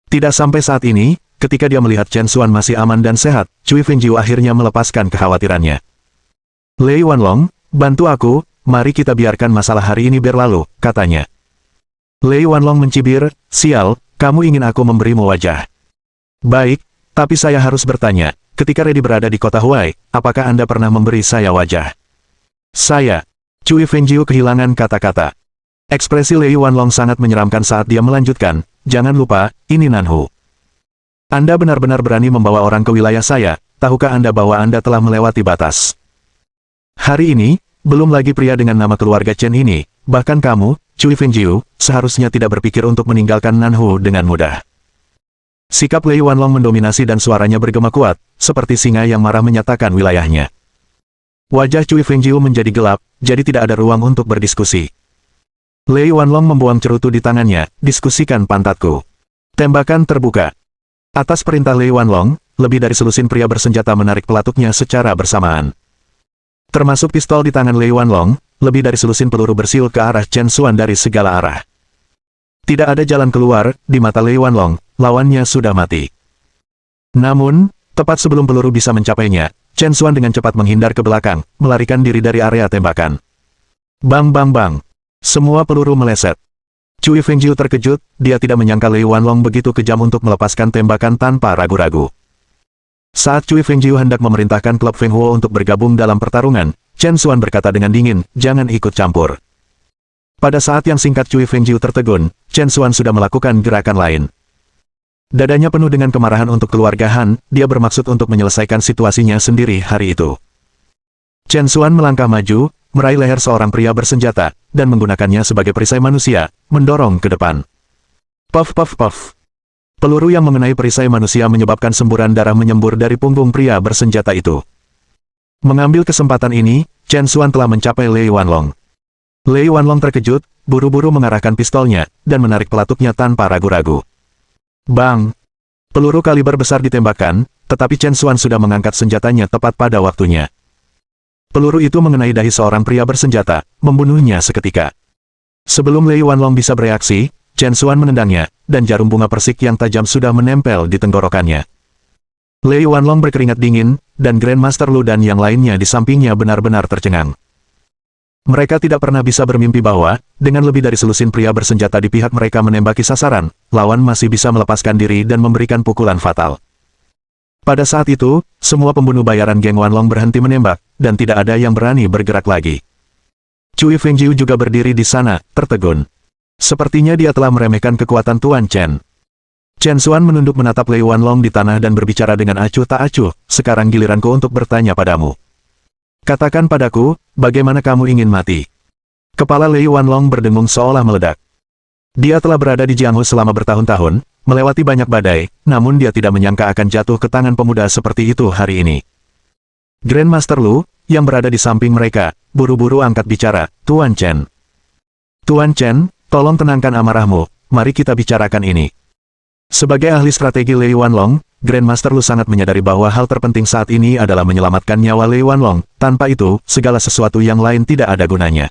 Tidak sampai saat ini, ketika dia melihat Chen Xuan masih aman dan sehat, Cui Fengjiu akhirnya melepaskan kekhawatirannya. Lei Wanlong, bantu aku, mari kita biarkan masalah hari ini berlalu, katanya. Lei Wanlong mencibir, sial, kamu ingin aku memberimu wajah. Baik, tapi saya harus bertanya, ketika Reddy berada di kota Huai, apakah Anda pernah memberi saya wajah? Saya. Cui Fengjiu kehilangan kata-kata. Ekspresi Lei Wanlong sangat menyeramkan saat dia melanjutkan, jangan lupa, ini Nanhu. Anda benar-benar berani membawa orang ke wilayah saya, tahukah Anda bahwa Anda telah melewati batas? Hari ini, belum lagi pria dengan nama keluarga Chen ini, bahkan kamu, Cui Fengjiu, seharusnya tidak berpikir untuk meninggalkan Nanhu dengan mudah. Sikap Lei Wanlong mendominasi dan suaranya bergema kuat, seperti singa yang marah menyatakan wilayahnya. Wajah Cui Fengjiu menjadi gelap, jadi tidak ada ruang untuk berdiskusi. Lei Wanlong membuang cerutu di tangannya, diskusikan pantatku. Tembakan terbuka. Atas perintah Lei Wanlong, lebih dari selusin pria bersenjata menarik pelatuknya secara bersamaan. Termasuk pistol di tangan Lei Wanlong, lebih dari selusin peluru bersiul ke arah Chen Xuan dari segala arah. Tidak ada jalan keluar, di mata Lei Wanlong, lawannya sudah mati. Namun, tepat sebelum peluru bisa mencapainya, Chen Xuan dengan cepat menghindar ke belakang, melarikan diri dari area tembakan. Bang bang bang. Semua peluru meleset. Cui Fengjiu terkejut, dia tidak menyangka Lei Wanlong begitu kejam untuk melepaskan tembakan tanpa ragu-ragu. Saat Cui Fengjiu hendak memerintahkan klub Feng Huo untuk bergabung dalam pertarungan, Chen Xuan berkata dengan dingin, jangan ikut campur. Pada saat yang singkat Cui Fengjiu tertegun, Chen Xuan sudah melakukan gerakan lain. Dadanya penuh dengan kemarahan untuk keluarga Han, dia bermaksud untuk menyelesaikan situasinya sendiri hari itu. Chen Xuan melangkah maju, meraih leher seorang pria bersenjata, dan menggunakannya sebagai perisai manusia, mendorong ke depan. Puff puff puff. Peluru yang mengenai perisai manusia menyebabkan semburan darah menyembur dari punggung pria bersenjata itu. Mengambil kesempatan ini, Chen Xuan telah mencapai Lei Wanlong. Lei Wanlong terkejut, buru-buru mengarahkan pistolnya, dan menarik pelatuknya tanpa ragu-ragu. Bang! Peluru kaliber besar ditembakkan, tetapi Chen Xuan sudah mengangkat senjatanya tepat pada waktunya. Peluru itu mengenai dahi seorang pria bersenjata, membunuhnya seketika. Sebelum Lei Wanlong bisa bereaksi, Chen Xuan menendangnya, dan jarum bunga persik yang tajam sudah menempel di tenggorokannya. Lei Wanlong berkeringat dingin, dan Grandmaster Lu dan yang lainnya di sampingnya benar-benar tercengang. Mereka tidak pernah bisa bermimpi bahwa, dengan lebih dari selusin pria bersenjata di pihak mereka menembaki sasaran, lawan masih bisa melepaskan diri dan memberikan pukulan fatal. Pada saat itu, semua pembunuh bayaran geng Wanlong berhenti menembak, dan tidak ada yang berani bergerak lagi. Cui Fengjiu juga berdiri di sana, tertegun. Sepertinya dia telah meremehkan kekuatan Tuan Chen. Chen Xuan menunduk menatap Lei Wanlong di tanah dan berbicara dengan acuh tak acuh, sekarang giliranku untuk bertanya padamu. Katakan padaku, bagaimana kamu ingin mati? Kepala Lei Wanlong berdengung seolah meledak. Dia telah berada di Jianghu selama bertahun-tahun, melewati banyak badai, namun dia tidak menyangka akan jatuh ke tangan pemuda seperti itu hari ini. Grandmaster Lu, yang berada di samping mereka, buru-buru angkat bicara, Tuan Chen. Tuan Chen, tolong tenangkan amarahmu, mari kita bicarakan ini. Sebagai ahli strategi Lei Wanlong, Grandmaster Lu sangat menyadari bahwa hal terpenting saat ini adalah menyelamatkan nyawa Lei Wanlong, tanpa itu, segala sesuatu yang lain tidak ada gunanya.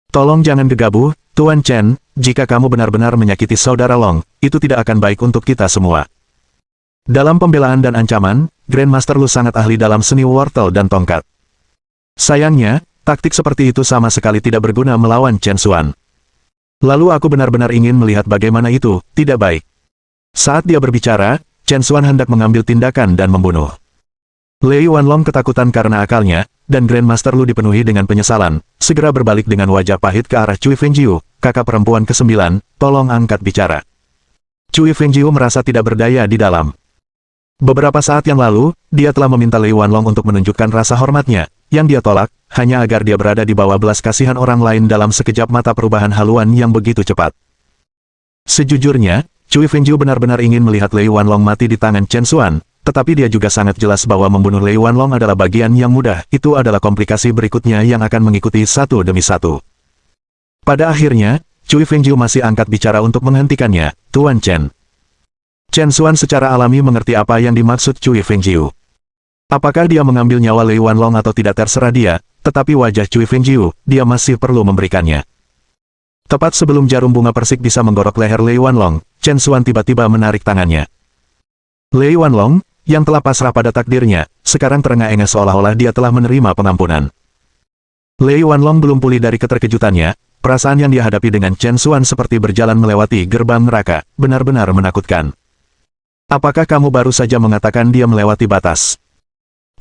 Tolong jangan gegabah, Tuan Chen, jika kamu benar-benar menyakiti saudara Long, itu tidak akan baik untuk kita semua. Dalam pembelaan dan ancaman, Grandmaster Lu sangat ahli dalam seni wortel dan tongkat. Sayangnya, taktik seperti itu sama sekali tidak berguna melawan Chen Xuan. Lalu aku benar-benar ingin melihat bagaimana itu, tidak baik. Saat dia berbicara, Chen Xuan hendak mengambil tindakan dan membunuh. Lei Wanlong ketakutan karena akalnya, dan Grandmaster Lu dipenuhi dengan penyesalan, segera berbalik dengan wajah pahit ke arah Cui Fengjiu, kakak perempuan ke-9, tolong angkat bicara. Cui Fengjiu merasa tidak berdaya di dalam. Beberapa saat yang lalu, dia telah meminta Lei Wanlong untuk menunjukkan rasa hormatnya, yang dia tolak, hanya agar dia berada di bawah belas kasihan orang lain dalam sekejap mata perubahan haluan yang begitu cepat. Sejujurnya, Cui Fengjiu benar-benar ingin melihat Lei Wanlong mati di tangan Chen Xuan, tetapi dia juga sangat jelas bahwa membunuh Lei Wanlong adalah bagian yang mudah, itu adalah komplikasi berikutnya yang akan mengikuti satu demi satu. Pada akhirnya, Cui Fengjiu masih angkat bicara untuk menghentikannya, Tuan Chen. Chen Xuan secara alami mengerti apa yang dimaksud Cui Fengjiu. Apakah dia mengambil nyawa Lei Wanlong atau tidak terserah dia, tetapi wajah Cui Fengjiu, dia masih perlu memberikannya. Tepat sebelum jarum bunga persik bisa menggorok leher Lei Wanlong, Chen Xuan tiba-tiba menarik tangannya. Lei Wanlong, yang telah pasrah pada takdirnya, sekarang terengah-engah seolah-olah dia telah menerima pengampunan. Lei Wanlong belum pulih dari keterkejutannya, perasaan yang dia hadapi dengan Chen Xuan seperti berjalan melewati gerbang neraka, benar-benar menakutkan. Apakah kamu baru saja mengatakan dia melewati batas?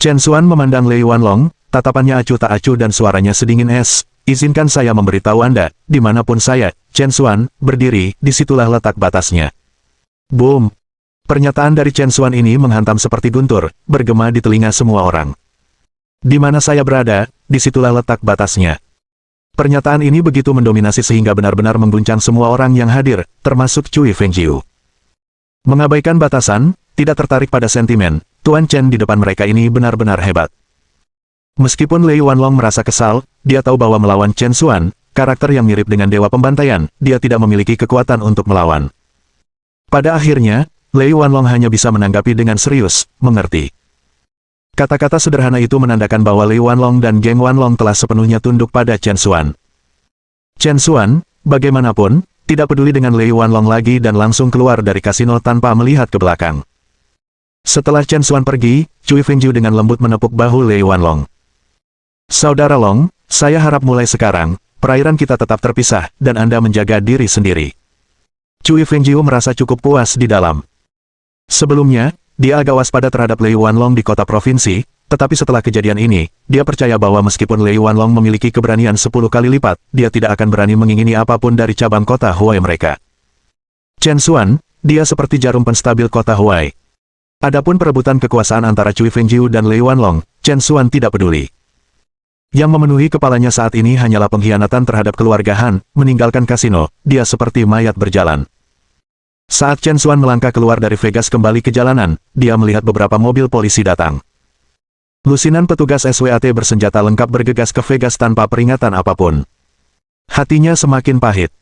Chen Xuan memandang Lei Wanlong, tatapannya acuh tak acuh dan suaranya sedingin es. Izinkan saya memberitahu Anda, dimanapun saya, Chen Xuan, berdiri, disitulah letak batasnya. Boom! Pernyataan dari Chen Xuan ini menghantam seperti guntur, bergema di telinga semua orang. Di mana saya berada, disitulah letak batasnya. Pernyataan ini begitu mendominasi sehingga benar-benar mengguncang semua orang yang hadir, termasuk Cui Fengjiu. Mengabaikan batasan, tidak tertarik pada sentimen, Tuan Chen di depan mereka ini benar-benar hebat. Meskipun Lei Wanlong merasa kesal, dia tahu bahwa melawan Chen Xuan, karakter yang mirip dengan dewa pembantaian, dia tidak memiliki kekuatan untuk melawan. Pada akhirnya, Lei Wanlong hanya bisa menanggapi dengan serius, mengerti. Kata-kata sederhana itu menandakan bahwa Lei Wanlong dan geng Wanlong telah sepenuhnya tunduk pada Chen Xuan. Chen Xuan, bagaimanapun, tidak peduli dengan Lei Wanlong lagi dan langsung keluar dari kasino tanpa melihat ke belakang. Setelah Chen Xuan pergi, Cui Fengjiu dengan lembut menepuk bahu Lei Wanlong. Saudara Long, saya harap mulai sekarang, perairan kita tetap terpisah, dan Anda menjaga diri sendiri. Cui Fengjiu merasa cukup puas di dalam. Sebelumnya, dia agak waspada terhadap Lei Wanlong di kota provinsi, tetapi setelah kejadian ini, dia percaya bahwa meskipun Lei Wanlong memiliki keberanian 10 kali lipat, dia tidak akan berani mengingini apapun dari cabang kota Huai mereka. Chen Xuan, dia seperti jarum penstabil kota Huai. Adapun perebutan kekuasaan antara Cui Fengjiu dan Lei Wanlong, Chen Xuan tidak peduli. Yang memenuhi kepalanya saat ini hanyalah pengkhianatan terhadap keluarga Han, meninggalkan kasino, dia seperti mayat berjalan. Saat Chen Xuan melangkah keluar dari Vegas kembali ke jalanan, dia melihat beberapa mobil polisi datang. Lusinan petugas SWAT bersenjata lengkap bergegas ke Vegas tanpa peringatan apapun. Hatinya semakin pahit.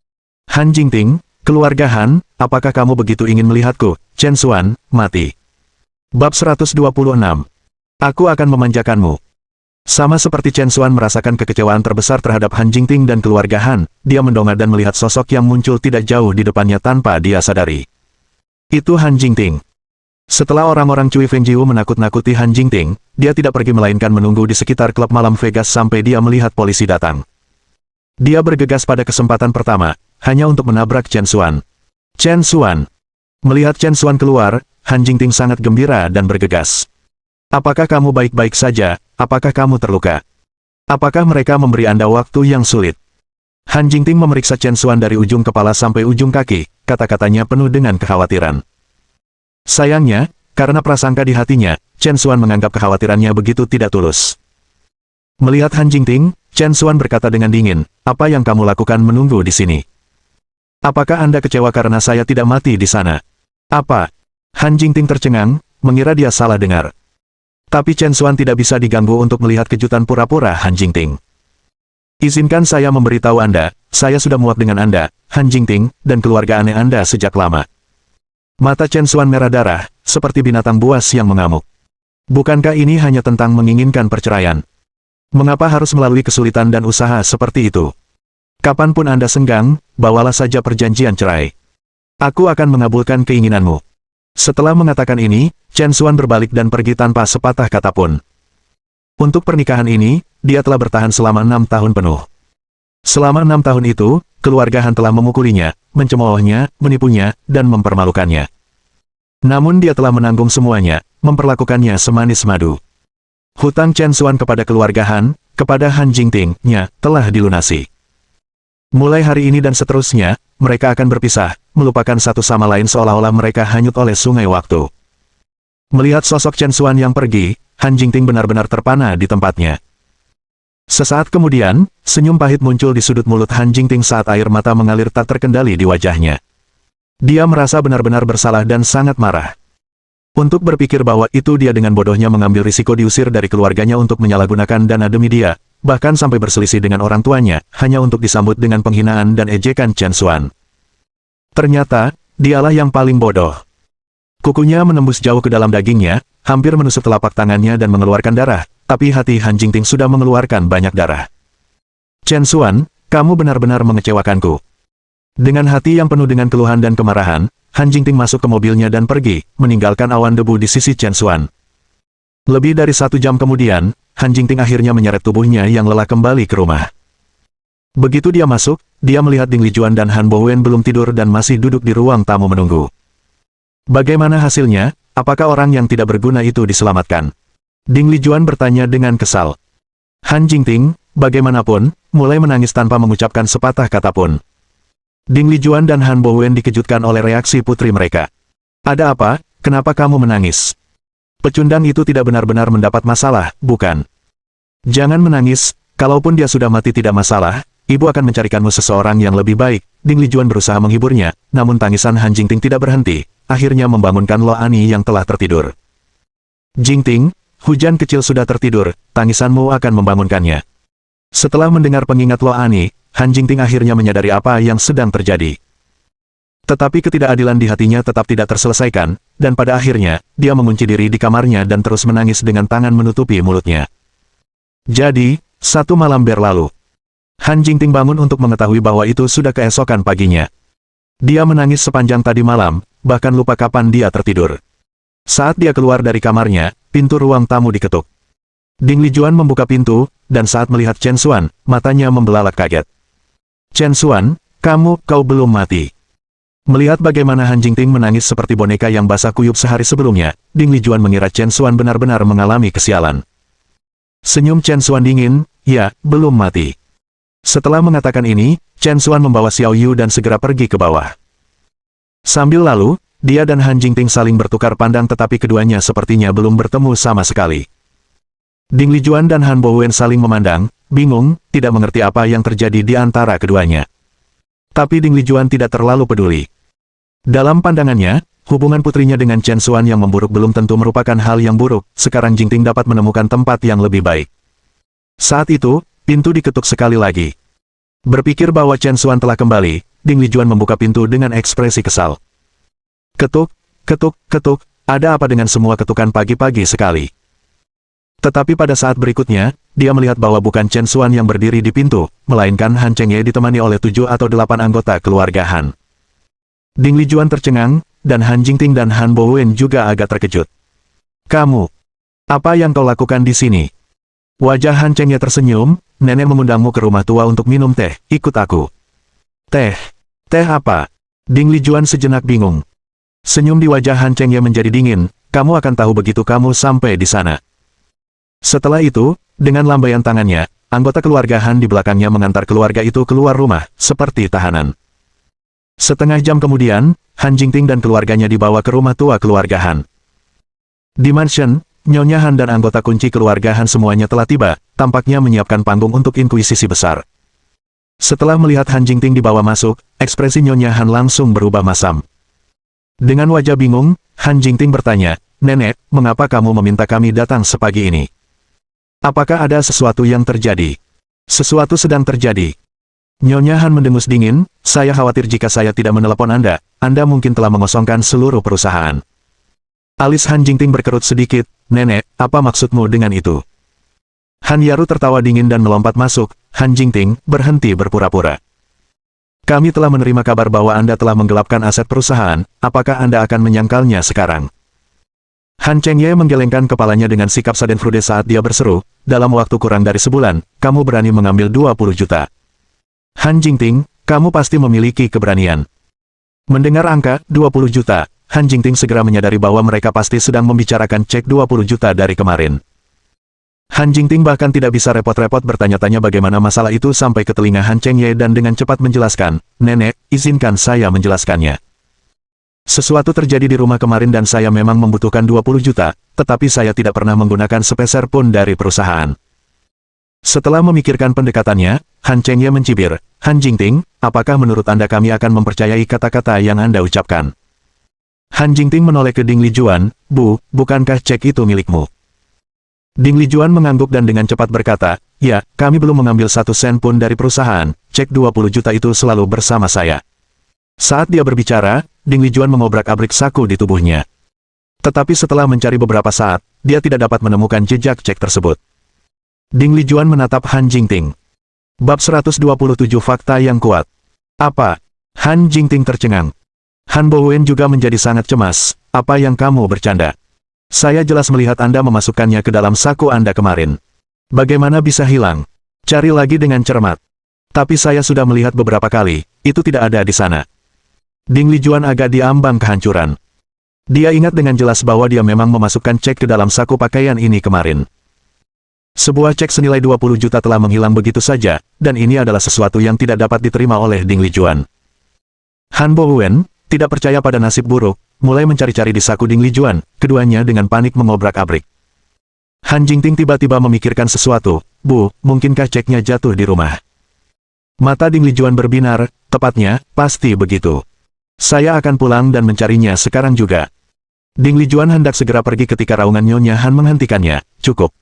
Han Jingting, keluarga Han, apakah kamu begitu ingin melihatku, Chen Xuan, mati? Bab 126. Aku akan memanjakanmu. Sama seperti Chen Xuan merasakan kekecewaan terbesar terhadap Han Jingting dan keluarga Han, dia mendongak dan melihat sosok yang muncul tidak jauh di depannya tanpa dia sadari. Itu Han Jingting. Setelah orang-orang Cui Fengjiu menakut-nakuti Han Jingting, dia tidak pergi melainkan menunggu di sekitar klub malam Vegas sampai dia melihat polisi datang. Dia bergegas pada kesempatan pertama, hanya untuk menabrak Chen Xuan. Chen Xuan. Melihat Chen Xuan keluar, Han Jingting sangat gembira dan bergegas. Apakah kamu baik-baik saja? Apakah kamu terluka? Apakah mereka memberi Anda waktu yang sulit? Han Jingting memeriksa Chen Xuan dari ujung kepala sampai ujung kaki, kata-katanya penuh dengan kekhawatiran. Sayangnya, karena prasangka di hatinya, Chen Xuan menganggap kekhawatirannya begitu tidak tulus. Melihat Han Jingting, Chen Xuan berkata dengan dingin, apa yang kamu lakukan menunggu di sini? Apakah Anda kecewa karena saya tidak mati di sana? Apa? Han Jingting tercengang, mengira dia salah dengar. Tapi Chen Xuan tidak bisa diganggu untuk melihat kejutan pura-pura Han Jingting. Izinkan saya memberitahu Anda, saya sudah muak dengan Anda, Han Jingting, dan keluarga aneh Anda sejak lama. Mata Chen Xuan merah darah, seperti binatang buas yang mengamuk. Bukankah ini hanya tentang menginginkan perceraian? Mengapa harus melalui kesulitan dan usaha seperti itu? Kapanpun Anda senggang, bawalah saja perjanjian cerai. Aku akan mengabulkan keinginanmu. Setelah mengatakan ini, Chen Xuan berbalik dan pergi tanpa sepatah kata pun. Untuk pernikahan ini, dia telah bertahan selama 6 tahun penuh. Selama 6 tahun itu, keluarga Han telah memukulinya, mencemoohnya, menipunya, dan mempermalukannya. Namun dia telah menanggung semuanya, memperlakukannya semanis madu. Hutang Chen Xuan kepada keluarga Han, kepada Han Jingting-nya, telah dilunasi. Mulai hari ini dan seterusnya, mereka akan berpisah, melupakan satu sama lain seolah-olah mereka hanyut oleh sungai waktu. Melihat sosok Chen Xuan yang pergi, Han Jingting benar-benar terpana di tempatnya. Sesaat kemudian, senyum pahit muncul di sudut mulut Han Jingting saat air mata mengalir tak terkendali di wajahnya. Dia merasa benar-benar bersalah dan sangat marah. Untuk berpikir bahwa itu dia dengan bodohnya mengambil risiko diusir dari keluarganya untuk menyalahgunakan dana demi dia, bahkan sampai berselisih dengan orang tuanya, hanya untuk disambut dengan penghinaan dan ejekan Chen Xuan. Ternyata, dialah yang paling bodoh. Kukunya menembus jauh ke dalam dagingnya, hampir menusuk telapak tangannya dan mengeluarkan darah, tapi hati Han Jingting sudah mengeluarkan banyak darah. Chen Xuan, kamu benar-benar mengecewakanku. Dengan hati yang penuh dengan keluhan dan kemarahan, Han Jingting masuk ke mobilnya dan pergi, meninggalkan awan debu di sisi Chen Xuan. Lebih dari 1 jam kemudian, Han Jingting akhirnya menyeret tubuhnya yang lelah kembali ke rumah. Begitu dia masuk, dia melihat Ding Lijuan dan Han Bowen belum tidur dan masih duduk di ruang tamu menunggu. Bagaimana hasilnya? Apakah orang yang tidak berguna itu diselamatkan? Ding Lijuan bertanya dengan kesal. Han Jingting, bagaimanapun, mulai menangis tanpa mengucapkan sepatah kata pun. Ding Lijuan dan Han Bowen dikejutkan oleh reaksi putri mereka. Ada apa? Kenapa kamu menangis? Pecundang itu tidak benar-benar mendapat masalah, bukan? Jangan menangis, kalaupun dia sudah mati tidak masalah, ibu akan mencarikanmu seseorang yang lebih baik. Ding Lijuan berusaha menghiburnya, namun tangisan Han Jingting tidak berhenti, akhirnya membangunkan Lo Ani yang telah tertidur. Jingting, hujan kecil sudah tertidur, tangisanmu akan membangunkannya. Setelah mendengar pengingat Lo Ani, Han Jingting akhirnya menyadari apa yang sedang terjadi. Tetapi ketidakadilan di hatinya tetap tidak terselesaikan, dan pada akhirnya, dia mengunci diri di kamarnya dan terus menangis dengan tangan menutupi mulutnya. Jadi, 1 malam berlalu. Han Jingting bangun untuk mengetahui bahwa itu sudah keesokan paginya. Dia menangis sepanjang tadi malam, bahkan lupa kapan dia tertidur. Saat dia keluar dari kamarnya, pintu ruang tamu diketuk. Ding Lijuan membuka pintu, dan saat melihat Chen Xuan, matanya membelalak kaget. Chen Xuan, kau belum mati. Melihat bagaimana Han Jingting menangis seperti boneka yang basah kuyup sehari sebelumnya, Ding Lijuan mengira Chen Xuan benar-benar mengalami kesialan. Senyum Chen Xuan dingin, ya, belum mati. Setelah mengatakan ini, Chen Xuan membawa Xiao Yu dan segera pergi ke bawah. Sambil lalu, dia dan Han Jingting saling bertukar pandang tetapi keduanya sepertinya belum bertemu sama sekali. Ding Lijuan dan Han Bowen saling memandang, bingung, tidak mengerti apa yang terjadi di antara keduanya. Tapi Ding Lijuan tidak terlalu peduli. Dalam pandangannya, hubungan putrinya dengan Chen Xuan yang memburuk belum tentu merupakan hal yang buruk, sekarang Jingting dapat menemukan tempat yang lebih baik. Saat itu, pintu diketuk sekali lagi. Berpikir bahwa Chen Xuan telah kembali, Ding Lijuan membuka pintu dengan ekspresi kesal. Ketuk, ketuk, ketuk, ada apa dengan semua ketukan pagi-pagi sekali? Tetapi pada saat berikutnya, dia melihat bahwa bukan Chen Xuan yang berdiri di pintu, melainkan Han Chengye ditemani oleh 7 atau 8 anggota keluarga Han. Ding Lijuan tercengang, dan Han Jingting dan Han Bowen juga agak terkejut. Kamu, apa yang kau lakukan di sini? Wajah Han Chengye tersenyum, nenek mengundangmu ke rumah tua untuk minum teh, ikut aku. Teh? Teh apa? Ding Lijuan sejenak bingung. Senyum di wajah Han Chengye menjadi dingin, kamu akan tahu begitu kamu sampai di sana. Setelah itu, dengan lambaian tangannya, anggota keluarga Han di belakangnya mengantar keluarga itu keluar rumah, seperti tahanan. Setengah jam kemudian, Han Jingting dan keluarganya dibawa ke rumah tua keluarga Han. Di mansion, Nyonya Han dan anggota kunci keluarga Han semuanya telah tiba, tampaknya menyiapkan panggung untuk inkuisisi besar. Setelah melihat Han Jingting dibawa masuk, ekspresi Nyonya Han langsung berubah masam. Dengan wajah bingung, Han Jingting bertanya, Nenek, mengapa kamu meminta kami datang sepagi ini? Apakah ada sesuatu yang terjadi? Sesuatu sedang terjadi. Nyonya Han mendengus dingin, saya khawatir jika saya tidak menelepon Anda mungkin telah mengosongkan seluruh perusahaan. Alis Han Jingting berkerut sedikit, Nenek, apa maksudmu dengan itu? Han Yaru tertawa dingin dan melompat masuk, Han Jingting, berhenti berpura-pura. Kami telah menerima kabar bahwa Anda telah menggelapkan aset perusahaan, apakah Anda akan menyangkalnya sekarang? Han Chengye menggelengkan kepalanya dengan sikap schadenfreude saat dia berseru, dalam waktu kurang dari sebulan, kamu berani mengambil 20 juta. Han Jingting, kamu pasti memiliki keberanian. Mendengar angka 20 juta, Han Jingting segera menyadari bahwa mereka pasti sedang membicarakan cek 20 juta dari kemarin. Han Jingting bahkan tidak bisa repot-repot bertanya-tanya bagaimana masalah itu sampai ke telinga Han Chengye dan dengan cepat menjelaskan, Nenek, izinkan saya menjelaskannya. Sesuatu terjadi di rumah kemarin dan saya memang membutuhkan 20 juta, tetapi saya tidak pernah menggunakan sepeser pun dari perusahaan. Setelah memikirkan pendekatannya, Han Chengye mencibir, Han Jingting, apakah menurut Anda kami akan mempercayai kata-kata yang Anda ucapkan? Han Jingting menoleh ke Ding Lijuan, bukankah cek itu milikmu? Ding Lijuan mengangguk dan dengan cepat berkata, ya, kami belum mengambil 1 sen pun dari perusahaan, cek 20 juta itu selalu bersama saya. Saat dia berbicara, Ding Lijuan mengobrak-abrik saku di tubuhnya. Tetapi setelah mencari beberapa saat, dia tidak dapat menemukan jejak cek tersebut. Ding Lijuan menatap Han Jingting. Bab 127 Fakta yang Kuat. Apa? Han Jingting tercengang. Han Bowen juga menjadi sangat cemas, apa yang kamu bercanda? Saya jelas melihat Anda memasukkannya ke dalam saku Anda kemarin. Bagaimana bisa hilang? Cari lagi dengan cermat. Tapi saya sudah melihat beberapa kali, itu tidak ada di sana. Ding Lijuan agak diambang kehancuran. Dia ingat dengan jelas bahwa dia memang memasukkan cek ke dalam saku pakaian ini kemarin. Sebuah cek senilai 20 juta telah menghilang begitu saja, dan ini adalah sesuatu yang tidak dapat diterima oleh Ding Lijuan. Han Bowen, tidak percaya pada nasib buruk, mulai mencari-cari di saku Ding Lijuan, keduanya dengan panik mengobrak-abrik. Han Jingting tiba-tiba memikirkan sesuatu, mungkinkah ceknya jatuh di rumah? Mata Ding Lijuan berbinar, tepatnya, pasti begitu. Saya akan pulang dan mencarinya sekarang juga. Ding Lijuan hendak segera pergi ketika raungan Nyonya Han menghentikannya, cukup.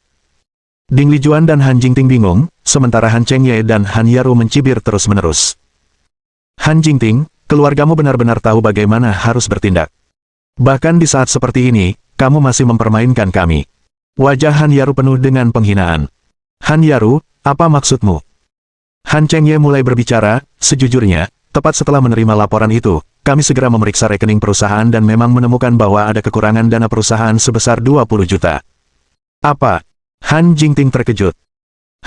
Ding Lijuan dan Han Jingting bingung, sementara Han Chengye dan Han Yaru mencibir terus-menerus. Han Jingting, keluargamu benar-benar tahu bagaimana harus bertindak. Bahkan di saat seperti ini, kamu masih mempermainkan kami. Wajah Han Yaru penuh dengan penghinaan. Han Yaru, apa maksudmu? Han Chengye mulai berbicara, sejujurnya, tepat setelah menerima laporan itu, kami segera memeriksa rekening perusahaan dan memang menemukan bahwa ada kekurangan dana perusahaan sebesar 20 juta. Apa? Han Jingting terkejut.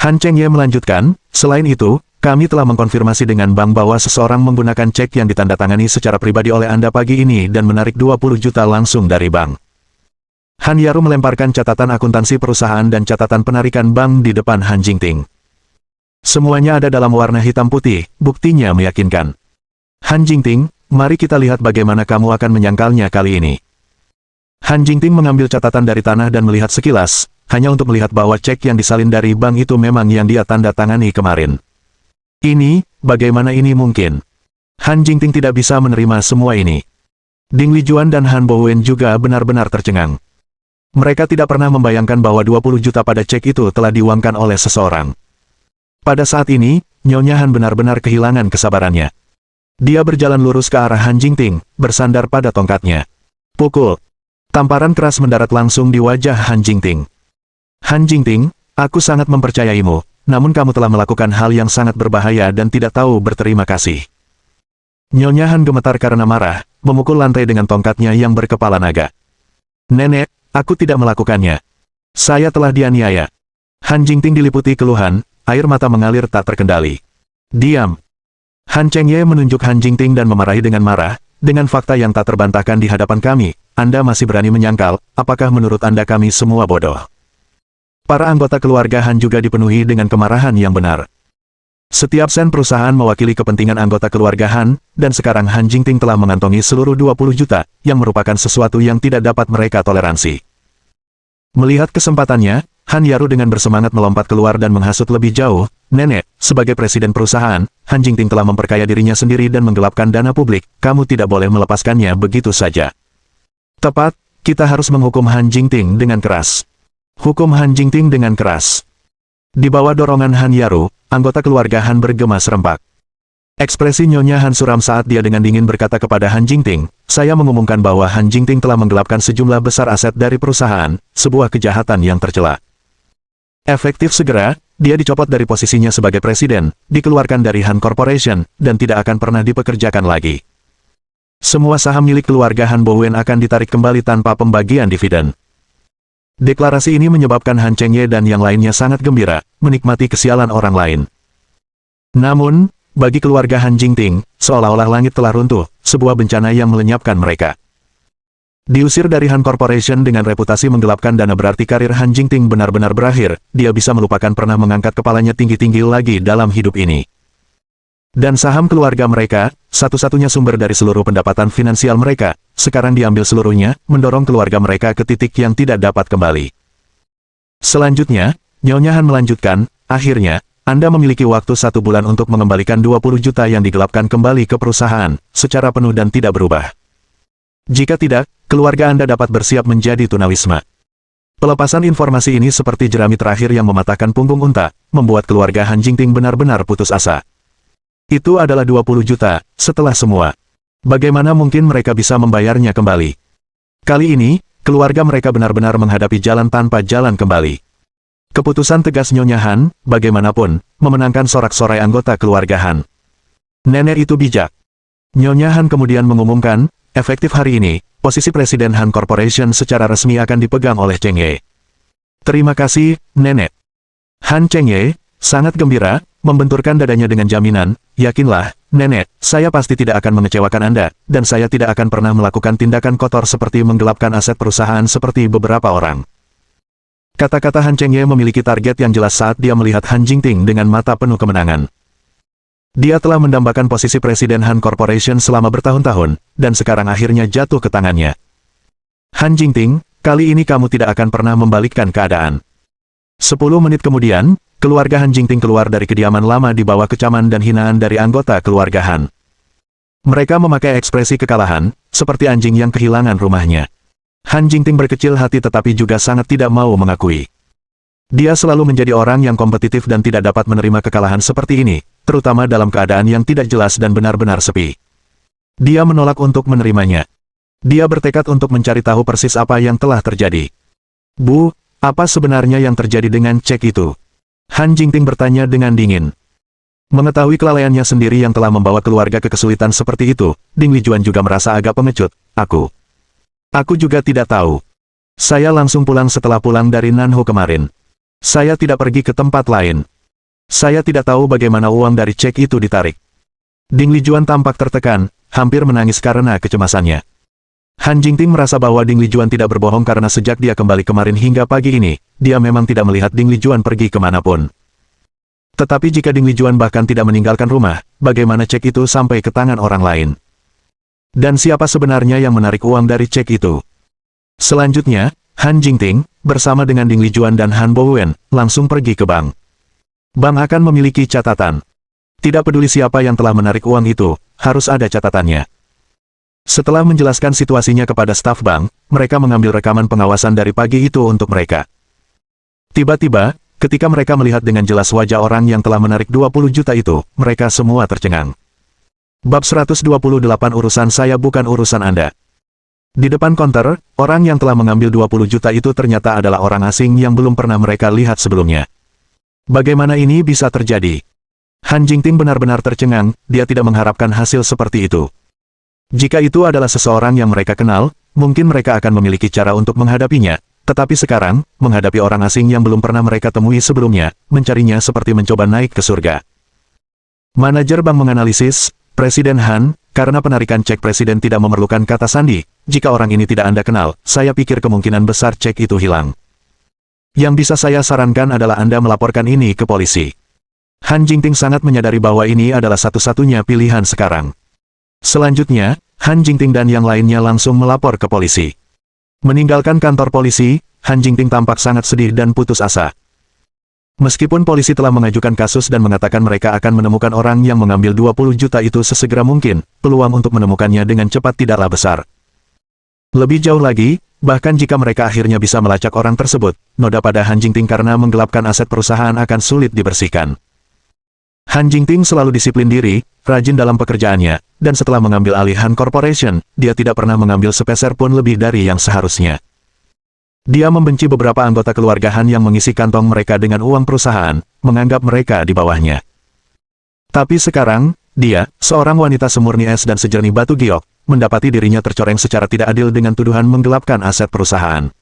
Han Chengye melanjutkan, selain itu, kami telah mengkonfirmasi dengan bank bahwa seseorang menggunakan cek yang ditandatangani secara pribadi oleh Anda pagi ini dan menarik 20 juta langsung dari bank. Han Yaru melemparkan catatan akuntansi perusahaan dan catatan penarikan bank di depan Han Jingting. Semuanya ada dalam warna hitam putih, buktinya meyakinkan. Han Jingting, mari kita lihat bagaimana kamu akan menyangkalnya kali ini. Han Jingting mengambil catatan dari tanah dan melihat sekilas, hanya untuk melihat bahwa cek yang disalin dari bank itu memang yang dia tanda tangani kemarin. Ini, bagaimana ini mungkin? Han Jingting tidak bisa menerima semua ini. Ding Lijuan dan Han Bowen juga benar-benar tercengang. Mereka tidak pernah membayangkan bahwa 20 juta pada cek itu telah diuangkan oleh seseorang. Pada saat ini, Nyonya Han benar-benar kehilangan kesabarannya. Dia berjalan lurus ke arah Han Jingting, bersandar pada tongkatnya. Pukul. Tamparan keras mendarat langsung di wajah Han Jingting. Han Jingting, aku sangat mempercayaimu, namun kamu telah melakukan hal yang sangat berbahaya dan tidak tahu berterima kasih. Nyonya Han gemetar karena marah, memukul lantai dengan tongkatnya yang berkepala naga. Nenek, aku tidak melakukannya. Saya telah dianiaya. Han Jingting diliputi keluhan, air mata mengalir tak terkendali. Diam. Han Chengye menunjuk Han Jingting dan memarahi dengan marah, dengan fakta yang tak terbantahkan di hadapan kami, Anda masih berani menyangkal, apakah menurut Anda kami semua bodoh? Para anggota keluarga Han juga dipenuhi dengan kemarahan yang benar. Setiap sen perusahaan mewakili kepentingan anggota keluarga Han, dan sekarang Han Jingting telah mengantongi seluruh 20 juta, yang merupakan sesuatu yang tidak dapat mereka toleransi. Melihat kesempatannya, Han Yaru dengan bersemangat melompat keluar dan menghasut lebih jauh, Nenek, sebagai presiden perusahaan, Han Jingting telah memperkaya dirinya sendiri dan menggelapkan dana publik, kamu tidak boleh melepaskannya begitu saja. Tepat, kita harus menghukum Han Jingting dengan keras. Hukum Han Jingting dengan keras. Di bawah dorongan Han Yaru, anggota keluarga Han bergema serempak. Ekspresi Nyonya Han suram saat dia dengan dingin berkata kepada Han Jingting, saya mengumumkan bahwa Han Jingting telah menggelapkan sejumlah besar aset dari perusahaan, sebuah kejahatan yang tercela. Efektif segera, dia dicopot dari posisinya sebagai presiden, dikeluarkan dari Han Corporation, dan tidak akan pernah dipekerjakan lagi. Semua saham milik keluarga Han Bowen akan ditarik kembali tanpa pembagian dividen. Deklarasi ini menyebabkan Han Chengye dan yang lainnya sangat gembira, menikmati kesialan orang lain. Namun, bagi keluarga Han Jingting, seolah-olah langit telah runtuh, sebuah bencana yang melenyapkan mereka. Diusir dari Han Corporation dengan reputasi menggelapkan dana berarti karir Han Jingting benar-benar berakhir, dia bisa melupakan pernah mengangkat kepalanya tinggi-tinggi lagi dalam hidup ini. Dan saham keluarga mereka, satu-satunya sumber dari seluruh pendapatan finansial mereka, sekarang diambil seluruhnya, mendorong keluarga mereka ke titik yang tidak dapat kembali. Selanjutnya, Nyonya Han melanjutkan, akhirnya, Anda memiliki waktu 1 bulan untuk mengembalikan 20 juta yang digelapkan kembali ke perusahaan, secara penuh dan tidak berubah. Jika tidak, keluarga Anda dapat bersiap menjadi tunawisma. Pelepasan informasi ini seperti jerami terakhir yang mematahkan punggung unta, membuat keluarga Han Jingting benar-benar putus asa. Itu adalah 20 juta, setelah semua. Bagaimana mungkin mereka bisa membayarnya kembali? Kali ini, keluarga mereka benar-benar menghadapi jalan tanpa jalan kembali. Keputusan tegas Nyonya Han, bagaimanapun, memenangkan sorak-sorai anggota keluarga Han. Nenek itu bijak. Nyonya Han kemudian mengumumkan, efektif hari ini, posisi Presiden Han Corporation secara resmi akan dipegang oleh Chengye. Terima kasih, Nenek. Han Chengye, sangat gembira, membenturkan dadanya dengan jaminan, yakinlah, Nenek, saya pasti tidak akan mengecewakan Anda, dan saya tidak akan pernah melakukan tindakan kotor seperti menggelapkan aset perusahaan seperti beberapa orang. Kata-kata Han Chengye memiliki target yang jelas saat dia melihat Han Jingting dengan mata penuh kemenangan. Dia telah mendambakan posisi Presiden Han Corporation selama bertahun-tahun, dan sekarang akhirnya jatuh ke tangannya. Han Jingting, kali ini kamu tidak akan pernah membalikkan keadaan. 10 menit kemudian, keluarga Han Jingting keluar dari kediaman lama di bawah kecaman dan hinaan dari anggota keluarga Han. Mereka memakai ekspresi kekalahan, seperti anjing yang kehilangan rumahnya. Han Jingting berkecil hati tetapi juga sangat tidak mau mengakui. Dia selalu menjadi orang yang kompetitif dan tidak dapat menerima kekalahan seperti ini, terutama dalam keadaan yang tidak jelas dan benar-benar sepi. Dia menolak untuk menerimanya. Dia bertekad untuk mencari tahu persis apa yang telah terjadi. Bu, apa sebenarnya yang terjadi dengan cek itu? Han Jingting bertanya dengan dingin. Mengetahui kelalaiannya sendiri yang telah membawa keluarga ke kesulitan seperti itu, Ding Lijuan juga merasa agak pengecut. Aku juga tidak tahu. Saya langsung pulang setelah pulang dari Nanho kemarin. Saya tidak pergi ke tempat lain. Saya tidak tahu bagaimana uang dari cek itu ditarik. Ding Lijuan tampak tertekan, hampir menangis karena kecemasannya. Han Jingting merasa bahwa Ding Lijuan tidak berbohong karena sejak dia kembali kemarin hingga pagi ini, dia memang tidak melihat Ding Lijuan pergi kemanapun. Tetapi jika Ding Lijuan bahkan tidak meninggalkan rumah, bagaimana cek itu sampai ke tangan orang lain? Dan siapa sebenarnya yang menarik uang dari cek itu? Selanjutnya, Han Jingting, bersama dengan Ding Lijuan dan Han Bowen, langsung pergi ke bank. Bank akan memiliki catatan. Tidak peduli siapa yang telah menarik uang itu, harus ada catatannya. Setelah menjelaskan situasinya kepada staf bank, mereka mengambil rekaman pengawasan dari pagi itu untuk mereka. Tiba-tiba, ketika mereka melihat dengan jelas wajah orang yang telah menarik 20 juta itu, mereka semua tercengang. Bab 128 urusan saya bukan urusan Anda. Di depan konter, orang yang telah mengambil 20 juta itu ternyata adalah orang asing yang belum pernah mereka lihat sebelumnya. Bagaimana ini bisa terjadi? Han Jingting benar-benar tercengang, dia tidak mengharapkan hasil seperti itu. Jika itu adalah seseorang yang mereka kenal, mungkin mereka akan memiliki cara untuk menghadapinya, tetapi sekarang, menghadapi orang asing yang belum pernah mereka temui sebelumnya, mencarinya seperti mencoba naik ke surga. Manajer bank menganalisis, Presiden Han, karena penarikan cek presiden tidak memerlukan kata sandi, jika orang ini tidak Anda kenal, saya pikir kemungkinan besar cek itu hilang. Yang bisa saya sarankan adalah Anda melaporkan ini ke polisi. Han Jingting sangat menyadari bahwa ini adalah satu-satunya pilihan sekarang. Selanjutnya, Han Jingting dan yang lainnya langsung melapor ke polisi. Meninggalkan kantor polisi, Han Jingting tampak sangat sedih dan putus asa. Meskipun polisi telah mengajukan kasus dan mengatakan mereka akan menemukan orang yang mengambil 20 juta itu sesegera mungkin, peluang untuk menemukannya dengan cepat tidaklah besar. Lebih jauh lagi, bahkan jika mereka akhirnya bisa melacak orang tersebut, noda pada Han Jingting karena menggelapkan aset perusahaan akan sulit dibersihkan. Han Jingting selalu disiplin diri, rajin dalam pekerjaannya, dan setelah mengambil alih Han Corporation, dia tidak pernah mengambil sepeser pun lebih dari yang seharusnya. Dia membenci beberapa anggota keluarga Han yang mengisi kantong mereka dengan uang perusahaan, menganggap mereka di bawahnya. Tapi sekarang, dia, seorang wanita semurni es dan sejernih batu giok, mendapati dirinya tercoreng secara tidak adil dengan tuduhan menggelapkan aset perusahaan.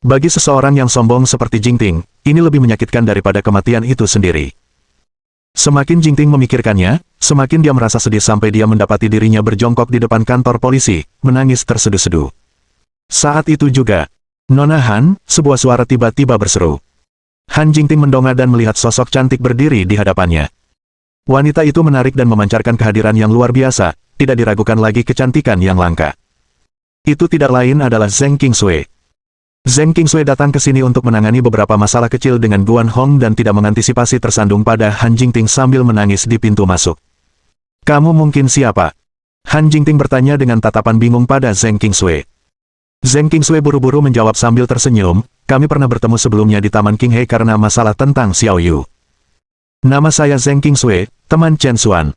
Bagi seseorang yang sombong seperti Jingting, ini lebih menyakitkan daripada kematian itu sendiri. Semakin Jingting memikirkannya, semakin dia merasa sedih sampai dia mendapati dirinya berjongkok di depan kantor polisi, menangis terseduh-seduh. Saat itu juga, "Nona Han," sebuah suara tiba-tiba berseru. Han Jingting mendongak dan melihat sosok cantik berdiri di hadapannya. Wanita itu menarik dan memancarkan kehadiran yang luar biasa, tidak diragukan lagi kecantikan yang langka. Itu tidak lain adalah Zheng Qingsui. Zheng Qingsui datang ke sini untuk menangani beberapa masalah kecil dengan Guan Hong dan tidak mengantisipasi tersandung pada Han Jingting sambil menangis di pintu masuk. "Kamu mungkin siapa?" Han Jingting bertanya dengan tatapan bingung pada Zheng Qingsui. Zheng Qingsui buru-buru menjawab sambil tersenyum, "Kami pernah bertemu sebelumnya di Taman Qinghai karena masalah tentang Xiao Yu. Nama saya Zheng Qingsui, teman Chen Xuan."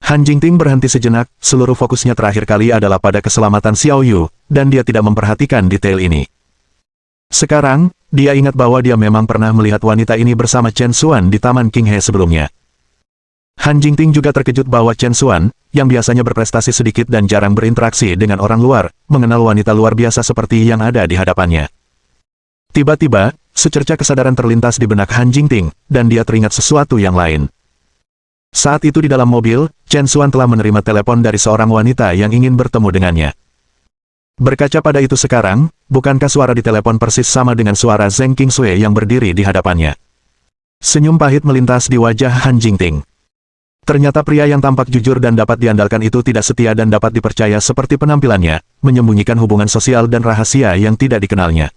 Han Jingting berhenti sejenak, seluruh fokusnya terakhir kali adalah pada keselamatan Xiao Yu, dan dia tidak memperhatikan detail ini. Sekarang, dia ingat bahwa dia memang pernah melihat wanita ini bersama Chen Xuan di Taman Qinghai sebelumnya. Han Jingting juga terkejut bahwa Chen Xuan, yang biasanya berprestasi sedikit dan jarang berinteraksi dengan orang luar, mengenal wanita luar biasa seperti yang ada di hadapannya. Tiba-tiba, secerca kesadaran terlintas di benak Han Jingting, dan dia teringat sesuatu yang lain. Saat itu di dalam mobil, Chen Xuan telah menerima telepon dari seorang wanita yang ingin bertemu dengannya. Berkaca pada itu sekarang, bukankah suara di telepon persis sama dengan suara Zheng Qingsui yang berdiri di hadapannya? Senyum pahit melintas di wajah Han Jingting. Ternyata pria yang tampak jujur dan dapat diandalkan itu tidak setia dan dapat dipercaya seperti penampilannya, menyembunyikan hubungan sosial dan rahasia yang tidak dikenalnya.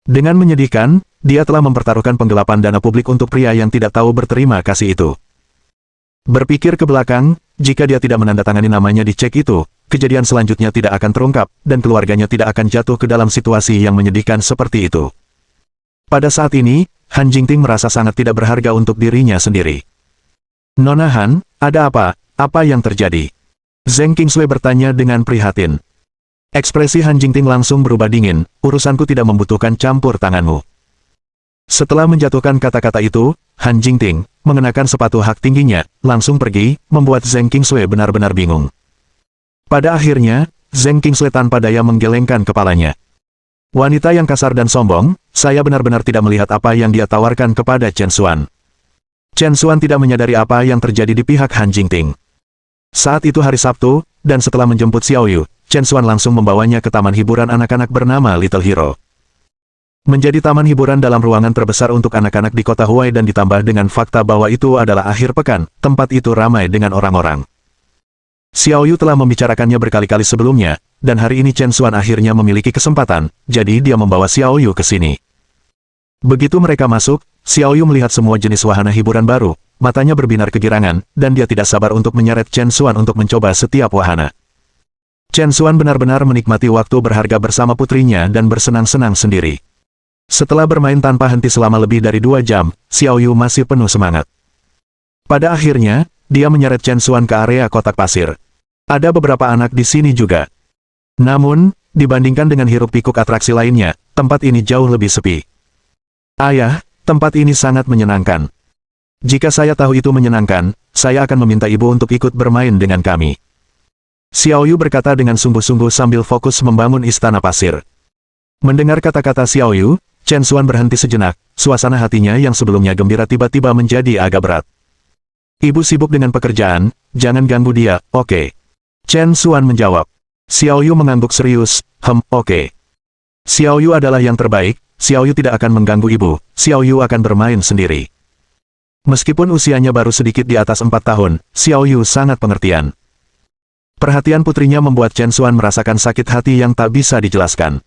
Dengan menyedihkan, dia telah mempertaruhkan penggelapan dana publik untuk pria yang tidak tahu berterima kasih itu. Berpikir ke belakang, jika dia tidak menandatangani namanya di cek itu, kejadian selanjutnya tidak akan terungkap, dan keluarganya tidak akan jatuh ke dalam situasi yang menyedihkan seperti itu. Pada saat ini, Han Jingting merasa sangat tidak berharga untuk dirinya sendiri. "Nona Han, ada apa? Apa yang terjadi?" Zheng Qingsui bertanya dengan prihatin. Ekspresi Han Jingting langsung berubah dingin, "Urusanku tidak membutuhkan campur tanganmu." Setelah menjatuhkan kata-kata itu, Han Jingting, mengenakan sepatu hak tingginya, langsung pergi, membuat Zheng Qingsui benar-benar bingung. Pada akhirnya, Zheng Qingsui tanpa daya menggelengkan kepalanya. "Wanita yang kasar dan sombong, saya benar-benar tidak melihat apa yang dia tawarkan kepada Chen Xuan." Chen Xuan tidak menyadari apa yang terjadi di pihak Han Jingting. Saat itu hari Sabtu, dan setelah menjemput Xiao Yu, Chen Xuan langsung membawanya ke taman hiburan anak-anak bernama Little Hero. Menjadi taman hiburan dalam ruangan terbesar untuk anak-anak di kota Huai dan ditambah dengan fakta bahwa itu adalah akhir pekan, tempat itu ramai dengan orang-orang. Xiao Yu telah membicarakannya berkali-kali sebelumnya, dan hari ini Chen Xuan akhirnya memiliki kesempatan, jadi dia membawa Xiao Yu ke sini. Begitu mereka masuk, Xiao Yu melihat semua jenis wahana hiburan baru, matanya berbinar kegirangan, dan dia tidak sabar untuk menyeret Chen Xuan untuk mencoba setiap wahana. Chen Xuan benar-benar menikmati waktu berharga bersama putrinya dan bersenang-senang sendiri. Setelah bermain tanpa henti selama lebih dari 2 jam, Xiao Yu masih penuh semangat. Pada akhirnya, dia menyeret Chen Xuan ke area kotak pasir. Ada beberapa anak di sini juga. Namun, dibandingkan dengan hiruk-pikuk atraksi lainnya, tempat ini jauh lebih sepi. "Ayah, tempat ini sangat menyenangkan. Jika saya tahu itu menyenangkan, saya akan meminta ibu untuk ikut bermain dengan kami." Xiao Yu berkata dengan sungguh-sungguh sambil fokus membangun istana pasir. Mendengar kata-kata Xiao Yu, Chen Xuan berhenti sejenak, suasana hatinya yang sebelumnya gembira tiba-tiba menjadi agak berat. "Ibu sibuk dengan pekerjaan, jangan ganggu dia, oke?" Chen Xuan menjawab. Xiao Yu mengangguk serius, oke. Xiao Yu adalah yang terbaik, Xiao Yu tidak akan mengganggu ibu, Xiao Yu akan bermain sendiri." Meskipun usianya baru sedikit di atas 4 tahun, Xiao Yu sangat pengertian. Perhatian putrinya membuat Chen Xuan merasakan sakit hati yang tak bisa dijelaskan.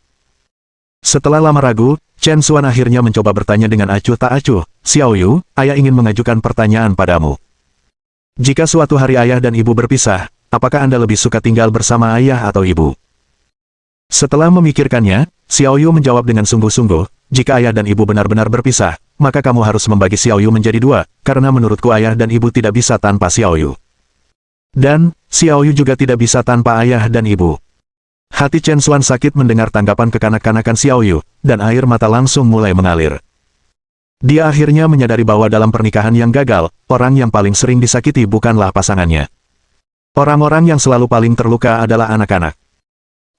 Setelah lama ragu, Chen Xuan akhirnya mencoba bertanya dengan acuh tak acuh, "Xiao Yu, ayah ingin mengajukan pertanyaan padamu. Jika suatu hari ayah dan ibu berpisah, apakah Anda lebih suka tinggal bersama ayah atau ibu?" Setelah memikirkannya, Xiao Yu menjawab dengan sungguh-sungguh, jika ayah dan ibu benar-benar berpisah, maka kamu harus membagi Xiao Yu menjadi dua, karena menurutku ayah dan ibu tidak bisa tanpa Xiao Yu. Dan, Xiao Yu juga tidak bisa tanpa ayah dan ibu. Hati Chen Xuan sakit mendengar tanggapan kekanak-kanakan Xiao Yu, dan air mata langsung mulai mengalir. Dia akhirnya menyadari bahwa dalam pernikahan yang gagal, orang yang paling sering disakiti bukanlah pasangannya. Orang-orang yang selalu paling terluka adalah anak-anak.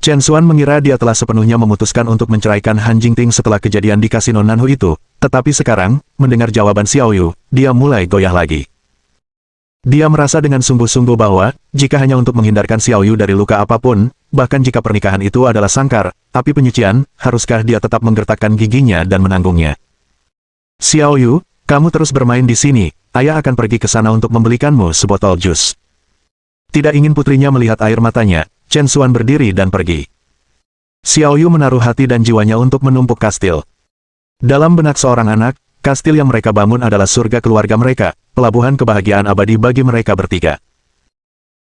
Chen Xuan mengira dia telah sepenuhnya memutuskan untuk menceraikan Han Jingting setelah kejadian di kasino Nanhu itu, tetapi sekarang, mendengar jawaban Xiao Yu, dia mulai goyah lagi. Dia merasa dengan sungguh-sungguh bahwa, jika hanya untuk menghindarkan Xiao Yu dari luka apapun, bahkan jika pernikahan itu adalah sangkar, api penyucian, haruskah dia tetap menggertakkan giginya dan menanggungnya? Xiao Yu, kamu terus bermain di sini, ayah akan pergi ke sana untuk membelikanmu sebotol jus. Tidak ingin putrinya melihat air matanya, Chen Xuan berdiri dan pergi. Xiao Yu menaruh hati dan jiwanya untuk menumpuk kastil. Dalam benak seorang anak, kastil yang mereka bangun adalah surga keluarga mereka, pelabuhan kebahagiaan abadi bagi mereka bertiga.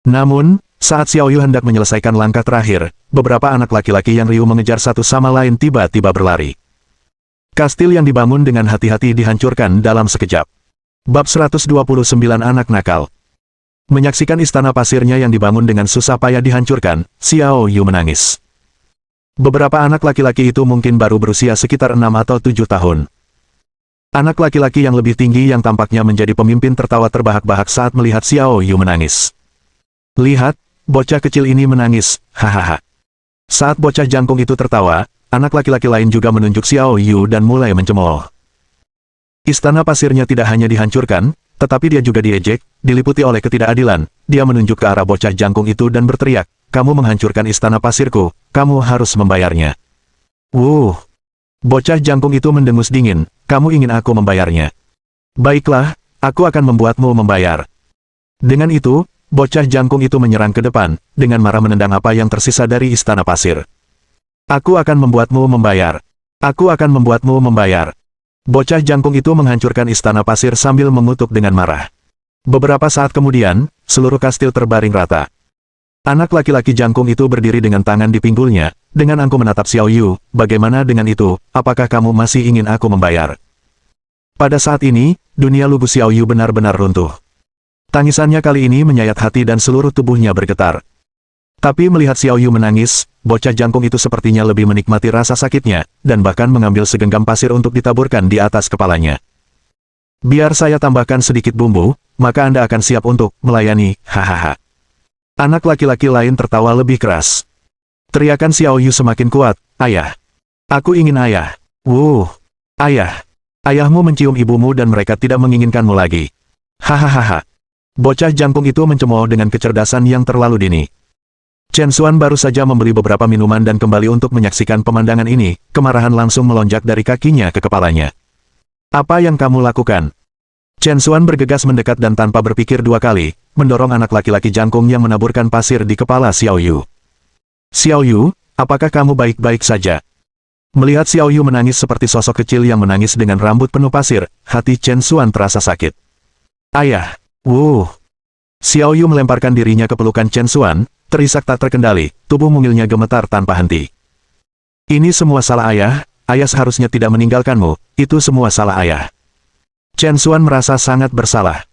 Namun, saat Xiao Yu hendak menyelesaikan langkah terakhir, beberapa anak laki-laki yang riuh mengejar satu sama lain tiba-tiba berlari. Kastil yang dibangun dengan hati-hati dihancurkan dalam sekejap. Bab 129 Anak Nakal. Menyaksikan istana pasirnya yang dibangun dengan susah payah dihancurkan, Xiao Yu menangis. Beberapa anak laki-laki itu mungkin baru berusia sekitar 6 atau 7 tahun. Anak laki-laki yang lebih tinggi yang tampaknya menjadi pemimpin tertawa terbahak-bahak saat melihat Xiao Yu menangis. Lihat, bocah kecil ini menangis, hahaha. Saat bocah jangkung itu tertawa, anak laki-laki lain juga menunjuk Xiao Yu dan mulai mencemooh. Istana pasirnya tidak hanya dihancurkan, tetapi dia juga diejek, diliputi oleh ketidakadilan. Dia menunjuk ke arah bocah jangkung itu dan berteriak, kamu menghancurkan istana pasirku, kamu harus membayarnya. Bocah jangkung itu mendengus dingin, kamu ingin aku membayarnya? Baiklah, aku akan membuatmu membayar. Dengan itu, bocah jangkung itu menyerang ke depan, dengan marah menendang apa yang tersisa dari istana pasir. Aku akan membuatmu membayar. Aku akan membuatmu membayar. Bocah jangkung itu menghancurkan istana pasir sambil mengutuk dengan marah. Beberapa saat kemudian, seluruh kastil terbaring rata. Anak laki-laki jangkung itu berdiri dengan tangan di pinggulnya, dengan angkuh menatap Xiao Yu, bagaimana dengan itu, apakah kamu masih ingin aku membayar? Pada saat ini, dunia lugu Xiao Yu benar-benar runtuh. Tangisannya kali ini menyayat hati dan seluruh tubuhnya bergetar. Tapi melihat Xiao Yu menangis, bocah jangkung itu sepertinya lebih menikmati rasa sakitnya, dan bahkan mengambil segenggam pasir untuk ditaburkan di atas kepalanya. Biar saya tambahkan sedikit bumbu, maka Anda akan siap untuk melayani, hahaha. Anak laki-laki lain tertawa lebih keras. Teriakan Xiao Yu semakin kuat, ayah. Aku ingin ayah. Ayah. Ayahmu mencium ibumu dan mereka tidak menginginkanmu lagi. Hahaha. Bocah jangkung itu mencemooh dengan kecerdasan yang terlalu dini. Chen Xuan baru saja membeli beberapa minuman dan kembali untuk menyaksikan pemandangan ini, kemarahan langsung melonjak dari kakinya ke kepalanya. Apa yang kamu lakukan? Chen Xuan bergegas mendekat dan tanpa berpikir dua kali, mendorong anak laki-laki jangkung yang menaburkan pasir di kepala Xiao Yu. Xiao Yu, apakah kamu baik-baik saja? Melihat Xiao Yu menangis seperti sosok kecil yang menangis dengan rambut penuh pasir, hati Chen Xuan terasa sakit. Ayah, Xiao Yu melemparkan dirinya ke pelukan Chen Xuan, terisak tak terkendali, tubuh mungilnya gemetar tanpa henti. Ini semua salah ayah, ayah seharusnya tidak meninggalkanmu, itu semua salah ayah. Chen Xuan merasa sangat bersalah.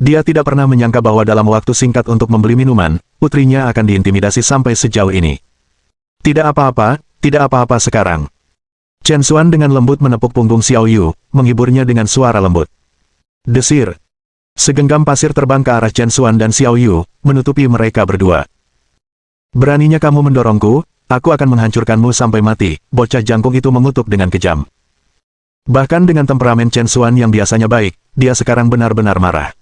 Dia tidak pernah menyangka bahwa dalam waktu singkat untuk membeli minuman, putrinya akan diintimidasi sampai sejauh ini. Tidak apa-apa sekarang. Chen Xuan dengan lembut menepuk punggung Xiao Yu, menghiburnya dengan suara lembut. Desir. Segenggam pasir terbang ke arah Chen Xuan dan Xiao Yu, menutupi mereka berdua. Beraninya kamu mendorongku, aku akan menghancurkanmu sampai mati, bocah jangkung itu mengutuk dengan kejam. Bahkan dengan temperamen Chen Xuan yang biasanya baik, dia sekarang benar-benar marah.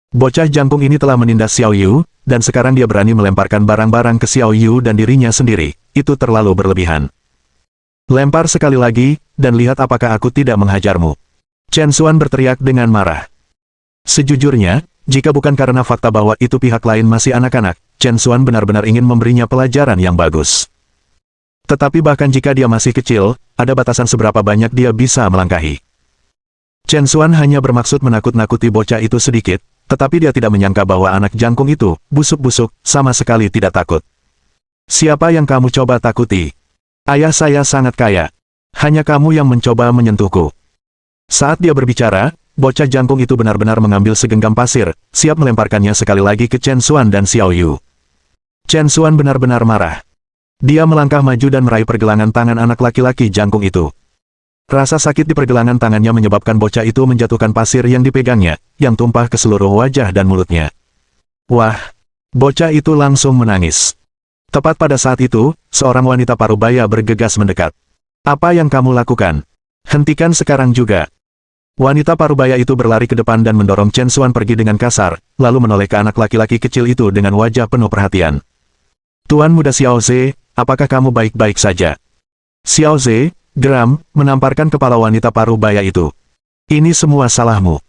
Bocah jangkung ini telah menindas Xiao Yu, dan sekarang dia berani melemparkan barang-barang ke Xiao Yu dan dirinya sendiri, itu terlalu berlebihan. Lempar sekali lagi, dan lihat apakah aku tidak menghajarmu. Chen Xuan berteriak dengan marah. Sejujurnya, jika bukan karena fakta bahwa itu pihak lain masih anak-anak, Chen Xuan benar-benar ingin memberinya pelajaran yang bagus. Tetapi bahkan jika dia masih kecil, ada batasan seberapa banyak dia bisa melangkahi. Chen Xuan hanya bermaksud menakut-nakuti bocah itu sedikit, tetapi dia tidak menyangka bahwa anak jangkung itu, busuk-busuk, sama sekali tidak takut. Siapa yang kamu coba takuti? Ayah saya sangat kaya. Hanya kamu yang mencoba menyentuhku. Saat dia berbicara, bocah jangkung itu benar-benar mengambil segenggam pasir, siap melemparkannya sekali lagi ke Chen Xuan dan Xiao Yu. Chen Xuan benar-benar marah. Dia melangkah maju dan meraih pergelangan tangan anak laki-laki jangkung itu. Rasa sakit di pergelangan tangannya menyebabkan bocah itu menjatuhkan pasir yang dipegangnya, yang tumpah ke seluruh wajah dan mulutnya. Wah! Bocah itu langsung menangis. Tepat pada saat itu, seorang wanita parubaya bergegas mendekat. Apa yang kamu lakukan? Hentikan sekarang juga. Wanita parubaya itu berlari ke depan dan mendorong Chen Xuan pergi dengan kasar, lalu menoleh ke anak laki-laki kecil itu dengan wajah penuh perhatian. Tuan muda Xiao Ze, apakah kamu baik-baik saja? Xiao Ze, geram, menamparkan kepala wanita parubaya itu. Ini semua salahmu.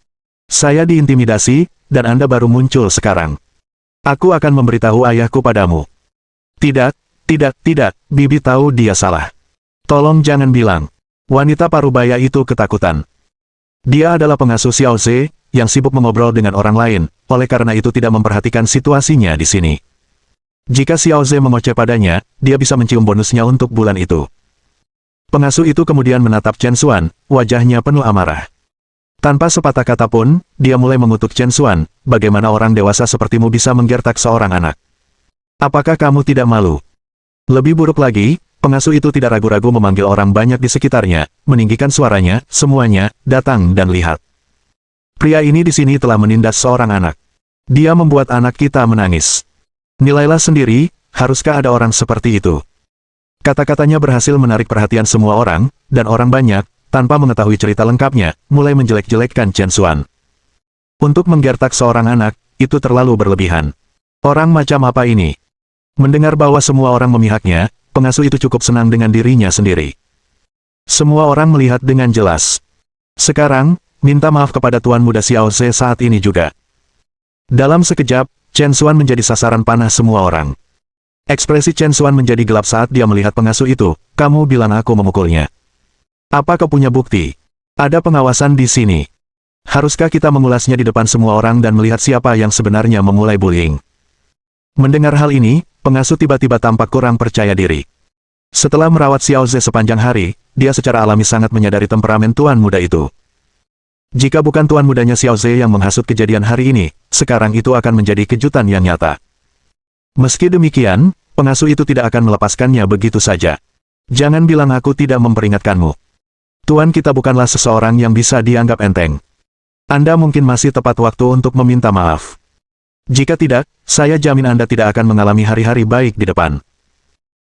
Saya diintimidasi, dan Anda baru muncul sekarang. Aku akan memberitahu ayahku padamu. Tidak, Bibi tahu dia salah. Tolong jangan bilang. Wanita parubaya itu ketakutan. Dia adalah pengasuh Xiao Ze, yang sibuk mengobrol dengan orang lain, oleh karena itu tidak memperhatikan situasinya di sini. Jika Xiao Ze mengoceh padanya, dia bisa mencium bonusnya untuk bulan itu. Pengasuh itu kemudian menatap Chen Xuan, wajahnya penuh amarah. Tanpa sepatah kata pun, dia mulai mengutuk Chen Xuan, bagaimana orang dewasa sepertimu bisa menggertak seorang anak. Apakah kamu tidak malu? Lebih buruk lagi, pengasuh itu tidak ragu-ragu memanggil orang banyak di sekitarnya, meninggikan suaranya, semuanya, datang dan lihat. Pria ini di sini telah menindas seorang anak. Dia membuat anak kita menangis. Nilailah sendiri, haruskah ada orang seperti itu? Kata-katanya berhasil menarik perhatian semua orang, dan orang banyak, tanpa mengetahui cerita lengkapnya, mulai menjelek-jelekkan Chen Xuan. Untuk menggertak seorang anak, itu terlalu berlebihan. Orang macam apa ini? Mendengar bahwa semua orang memihaknya, pengasuh itu cukup senang dengan dirinya sendiri. Semua orang melihat dengan jelas. Sekarang, minta maaf kepada Tuan Muda Xiao Ze saat ini juga. Dalam sekejap, Chen Xuan menjadi sasaran panah semua orang. Ekspresi Chen Xuan menjadi gelap saat dia melihat pengasuh itu. Kamu bilang aku memukulnya. Apa kau punya bukti? Ada pengawasan di sini. Haruskah kita mengulasnya di depan semua orang dan melihat siapa yang sebenarnya memulai bullying? Mendengar hal ini, pengasuh tiba-tiba tampak kurang percaya diri. Setelah merawat Xiao Ze sepanjang hari, dia secara alami sangat menyadari temperamen tuan muda itu. Jika bukan tuan mudanya Xiao Ze yang menghasut kejadian hari ini, sekarang itu akan menjadi kejutan yang nyata. Meski demikian, pengasuh itu tidak akan melepaskannya begitu saja. Jangan bilang aku tidak memperingatkanmu. Tuan kita bukanlah seseorang yang bisa dianggap enteng. Anda mungkin masih tepat waktu untuk meminta maaf. Jika tidak, saya jamin Anda tidak akan mengalami hari-hari baik di depan.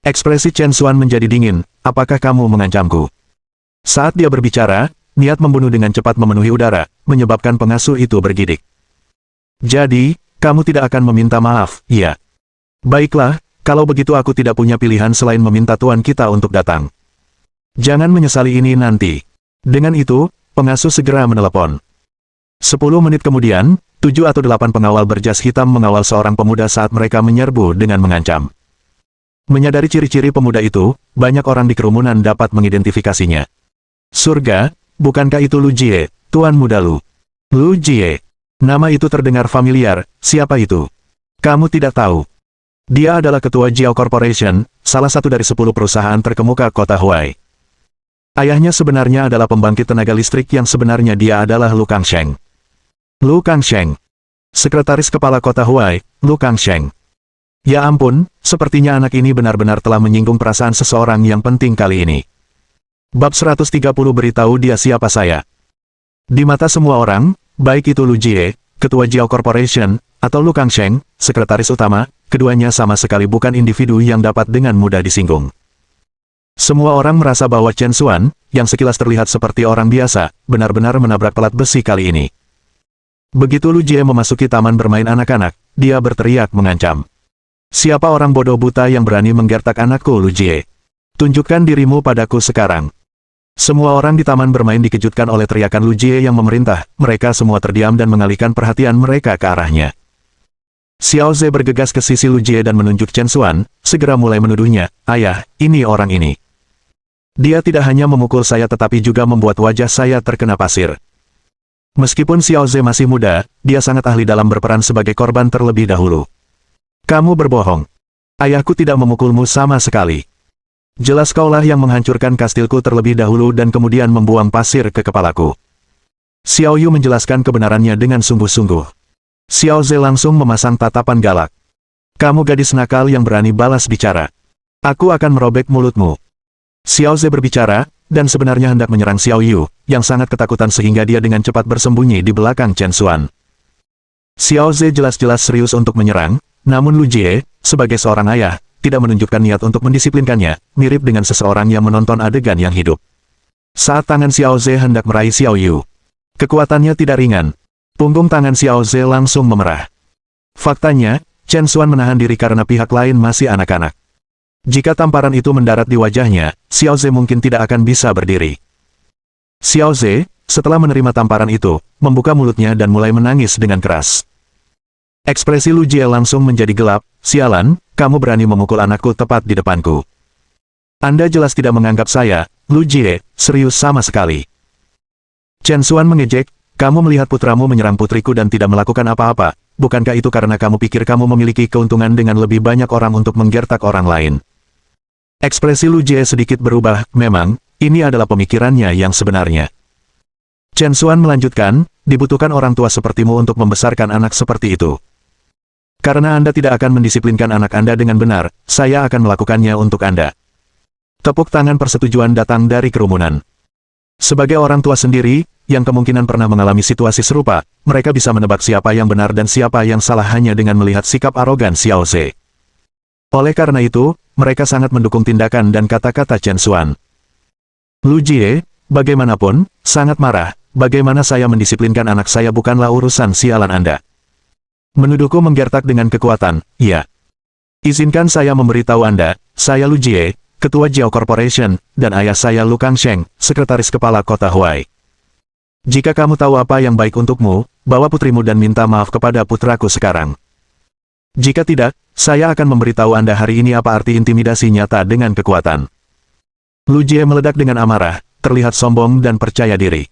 Ekspresi Chen Xuan menjadi dingin, apakah kamu mengancamku? Saat dia berbicara, niat membunuh dengan cepat memenuhi udara, menyebabkan pengasuh itu bergidik. Jadi, kamu tidak akan meminta maaf, iya. Baiklah, kalau begitu aku tidak punya pilihan selain meminta tuan kita untuk datang. Jangan menyesali ini nanti. Dengan itu, pengasuh segera menelepon. 10 menit kemudian, 7 atau 8 pengawal berjas hitam mengawal seorang pemuda saat mereka menyerbu dengan mengancam. Menyadari ciri-ciri pemuda itu, banyak orang di kerumunan dapat mengidentifikasinya. Surga, bukankah itu Lu Jie, Tuan Muda Lu? Lu Jie. Nama itu terdengar familiar, siapa itu? Kamu tidak tahu. Dia adalah ketua Jiao Corporation, salah satu dari 10 perusahaan terkemuka kota Huai. Ayahnya sebenarnya adalah pembangkit tenaga listrik yang sebenarnya dia adalah Lu Kangsheng. Lu Kangsheng. Sekretaris Kepala Kota Huai, Lu Kangsheng. Ya ampun, sepertinya anak ini benar-benar telah menyinggung perasaan seseorang yang penting kali ini. Bab 130 beritahu dia siapa saya. Di mata semua orang, baik itu Lu Jie, Ketua Jiao Corporation, atau Lu Kangsheng, Sekretaris Utama, keduanya sama sekali bukan individu yang dapat dengan mudah disinggung. Semua orang merasa bahwa Chen Xuan, yang sekilas terlihat seperti orang biasa, benar-benar menabrak pelat besi kali ini. Begitu Lu Jie memasuki taman bermain anak-anak, dia berteriak mengancam. Siapa orang bodoh buta yang berani menggertak anakku Lu Jie? Tunjukkan dirimu padaku sekarang. Semua orang di taman bermain dikejutkan oleh teriakan Lu Jie yang memerintah, mereka semua terdiam dan mengalihkan perhatian mereka ke arahnya. Xiao Ze bergegas ke sisi Lu Jie dan menunjuk Chen Xuan, segera mulai menuduhnya, ayah, ini orang ini. Dia tidak hanya memukul saya tetapi juga membuat wajah saya terkena pasir. Meskipun Xiao Ze masih muda, dia sangat ahli dalam berperan sebagai korban terlebih dahulu. Kamu berbohong. Ayahku tidak memukulmu sama sekali. Jelas kaulah yang menghancurkan kastilku terlebih dahulu dan kemudian membuang pasir ke kepalaku. Xiao Yu menjelaskan kebenarannya dengan sungguh-sungguh. Xiao Ze langsung memasang tatapan galak. Kamu gadis nakal yang berani balas bicara. Aku akan merobek mulutmu. Xiao Ze berbicara, dan sebenarnya hendak menyerang Xiao Yu, yang sangat ketakutan sehingga dia dengan cepat bersembunyi di belakang Chen Xuan. Xiao Ze jelas-jelas serius untuk menyerang, namun Lu Jie, sebagai seorang ayah, tidak menunjukkan niat untuk mendisiplinkannya, mirip dengan seseorang yang menonton adegan yang hidup. Saat tangan Xiao Ze hendak meraih Xiao Yu, kekuatannya tidak ringan. Punggung tangan Xiao Ze langsung memerah. Faktanya, Chen Xuan menahan diri karena pihak lain masih anak-anak. Jika tamparan itu mendarat di wajahnya, Xiao Ze mungkin tidak akan bisa berdiri. Xiao Ze, setelah menerima tamparan itu, membuka mulutnya dan mulai menangis dengan keras. Ekspresi Lu Jie langsung menjadi gelap. Sialan, kamu berani memukul anakku tepat di depanku. Anda jelas tidak menganggap saya, Lu Jie, serius sama sekali. Chen Xuan mengejek, kamu melihat putramu menyerang putriku dan tidak melakukan apa-apa, bukankah itu karena kamu pikir kamu memiliki keuntungan dengan lebih banyak orang untuk menggertak orang lain? Ekspresi Lu Jie sedikit berubah, memang, ini adalah pemikirannya yang sebenarnya. Chen Xuan melanjutkan, dibutuhkan orang tua sepertimu untuk membesarkan anak seperti itu. Karena Anda tidak akan mendisiplinkan anak Anda dengan benar, saya akan melakukannya untuk Anda. Tepuk tangan persetujuan datang dari kerumunan. Sebagai orang tua sendiri, yang kemungkinan pernah mengalami situasi serupa, mereka bisa menebak siapa yang benar dan siapa yang salah hanya dengan melihat sikap arogan Xiao Ze. Oleh karena itu, mereka sangat mendukung tindakan dan kata-kata Chen Xuan. Lu Jie, bagaimanapun, sangat marah, bagaimana saya mendisiplinkan anak saya bukanlah urusan sialan Anda. Menuduhku menggertak dengan kekuatan, iya. Izinkan saya memberitahu Anda, saya Lu Jie, Ketua Jiao Corporation, dan ayah saya Lu Kangsheng, Sekretaris Kepala Kota Huai. Jika kamu tahu apa yang baik untukmu, bawa putrimu dan minta maaf kepada putraku sekarang. Jika tidak, saya akan memberitahu Anda hari ini apa arti intimidasi nyata dengan kekuatan. Lu Jie meledak dengan amarah, terlihat sombong dan percaya diri.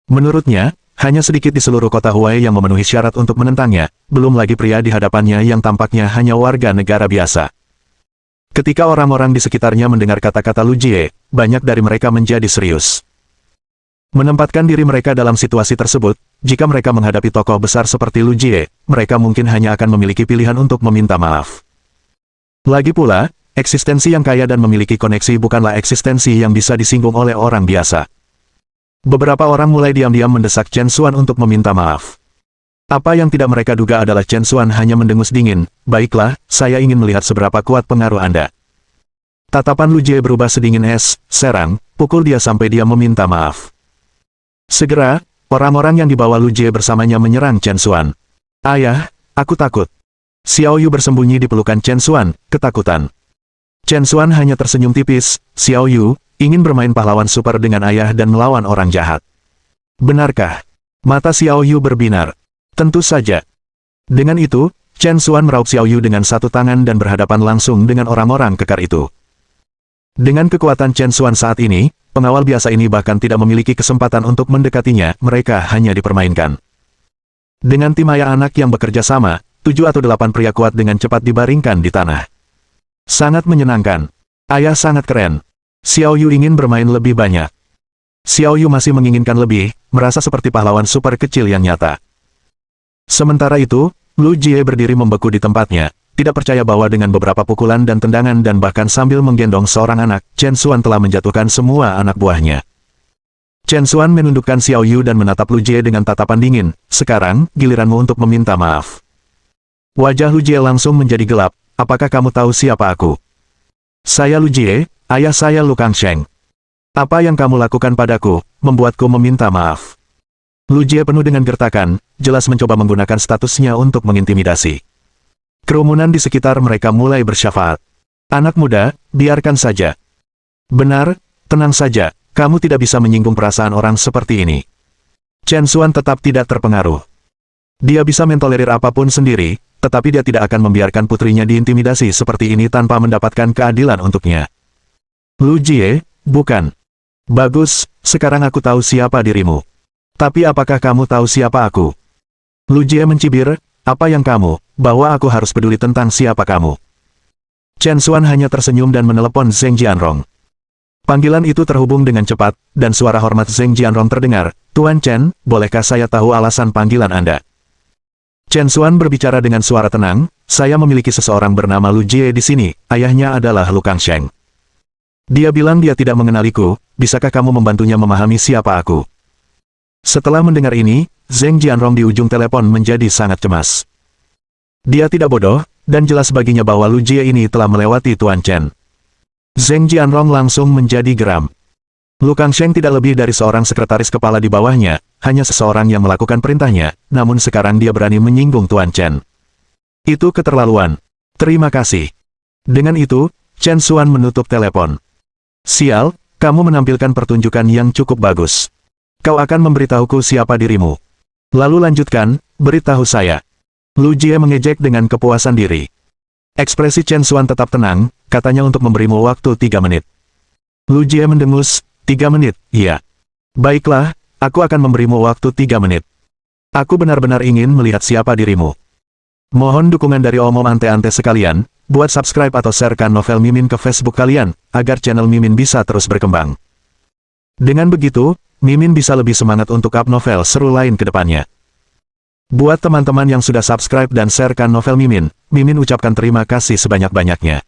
Menurutnya, hanya sedikit di seluruh kota Huai yang memenuhi syarat untuk menentangnya, belum lagi pria di hadapannya yang tampaknya hanya warga negara biasa. Ketika orang-orang di sekitarnya mendengar kata-kata Lu Jie, banyak dari mereka menjadi serius. Menempatkan diri mereka dalam situasi tersebut, jika mereka menghadapi tokoh besar seperti Lu Jie, mereka mungkin hanya akan memiliki pilihan untuk meminta maaf. Lagi pula, eksistensi yang kaya dan memiliki koneksi bukanlah eksistensi yang bisa disinggung oleh orang biasa. Beberapa orang mulai diam-diam mendesak Chen Xuan untuk meminta maaf. Apa yang tidak mereka duga adalah Chen Xuan hanya mendengus dingin, baiklah, saya ingin melihat seberapa kuat pengaruh Anda. Tatapan Lu Jie berubah sedingin es, serang, pukul dia sampai dia meminta maaf. Segera, orang-orang yang dibawa Lu Jie bersamanya menyerang Chen Xuan. Ayah, aku takut. Xiao Yu bersembunyi di pelukan Chen Xuan, ketakutan. Chen Xuan hanya tersenyum tipis, Xiao Yu, ingin bermain pahlawan super dengan ayah dan melawan orang jahat. Benarkah? Mata Xiao Yu berbinar. Tentu saja. Dengan itu, Chen Xuan meraup Xiao Yu dengan satu tangan dan berhadapan langsung dengan orang-orang kekar itu. Dengan kekuatan Chen Xuan saat ini, pengawal biasa ini bahkan tidak memiliki kesempatan untuk mendekatinya, mereka hanya dipermainkan. Dengan tim ayah anak yang bekerja sama, 7 atau 8 pria kuat dengan cepat dibaringkan di tanah. Sangat menyenangkan. Ayah sangat keren. Xiao Yu ingin bermain lebih banyak. Xiao Yu masih menginginkan lebih, merasa seperti pahlawan super kecil yang nyata. Sementara itu, Lu Jie berdiri membeku di tempatnya, tidak percaya bahwa dengan beberapa pukulan dan tendangan dan bahkan sambil menggendong seorang anak, Chen Xuan telah menjatuhkan semua anak buahnya. Chen Xuan menundukkan Xiao Yu dan menatap Lu Jie dengan tatapan dingin, sekarang, giliranmu untuk meminta maaf. Wajah Lu Jie langsung menjadi gelap, apakah kamu tahu siapa aku? Saya Lu Jie, ayah saya Lu Kangsheng. Apa yang kamu lakukan padaku, membuatku meminta maaf. Lu Jie penuh dengan gertakan, jelas mencoba menggunakan statusnya untuk mengintimidasi. Kerumunan di sekitar mereka mulai bersyafaat. Anak muda, biarkan saja. Benar, tenang saja, kamu tidak bisa menyinggung perasaan orang seperti ini. Chen Xuan tetap tidak terpengaruh. Dia bisa mentolerir apapun sendiri, tetapi dia tidak akan membiarkan putrinya diintimidasi seperti ini tanpa mendapatkan keadilan untuknya. Lu Jie, bukan. Bagus, sekarang aku tahu siapa dirimu. Tapi apakah kamu tahu siapa aku? Lu Jie mencibir, apa yang kamu, bahwa aku harus peduli tentang siapa kamu? Chen Xuan hanya tersenyum dan menelepon Zheng Jianrong. Panggilan itu terhubung dengan cepat, dan suara hormat Zheng Jianrong terdengar. Tuan Chen, bolehkah saya tahu alasan panggilan Anda? Chen Xuan berbicara dengan suara tenang, saya memiliki seseorang bernama Lu Jie di sini, ayahnya adalah Lu Kangsheng. Dia bilang dia tidak mengenaliku, bisakah kamu membantunya memahami siapa aku? Setelah mendengar ini, Zheng Jianrong di ujung telepon menjadi sangat cemas. Dia tidak bodoh, dan jelas baginya bahwa Lu Jie ini telah melewati Tuan Chen. Zheng Jianrong langsung menjadi geram. Lu Kangsheng tidak lebih dari seorang sekretaris kepala di bawahnya, hanya seseorang yang melakukan perintahnya, namun sekarang dia berani menyinggung Tuan Chen. Itu keterlaluan. Terima kasih. Dengan itu, Chen Xuan menutup telepon. Sial, kamu menampilkan pertunjukan yang cukup bagus. Kau akan memberitahuku siapa dirimu. Lalu lanjutkan, beritahu saya. Lu Jie mengejek dengan kepuasan diri. Ekspresi Chen Xuan tetap tenang, katanya untuk memberimu waktu 3 menit. Lu Jie mendengus, 3 menit, iya. Baiklah, aku akan memberimu waktu 3 menit. Aku benar-benar ingin melihat siapa dirimu. Mohon dukungan dari omom ante-ante sekalian, buat subscribe atau sharekan novel Mimin ke Facebook kalian, agar channel Mimin bisa terus berkembang. Dengan begitu, Mimin bisa lebih semangat untuk up novel seru lain ke depannya. Buat teman-teman yang sudah subscribe dan sharekan novel Mimin, Mimin ucapkan terima kasih sebanyak-banyaknya.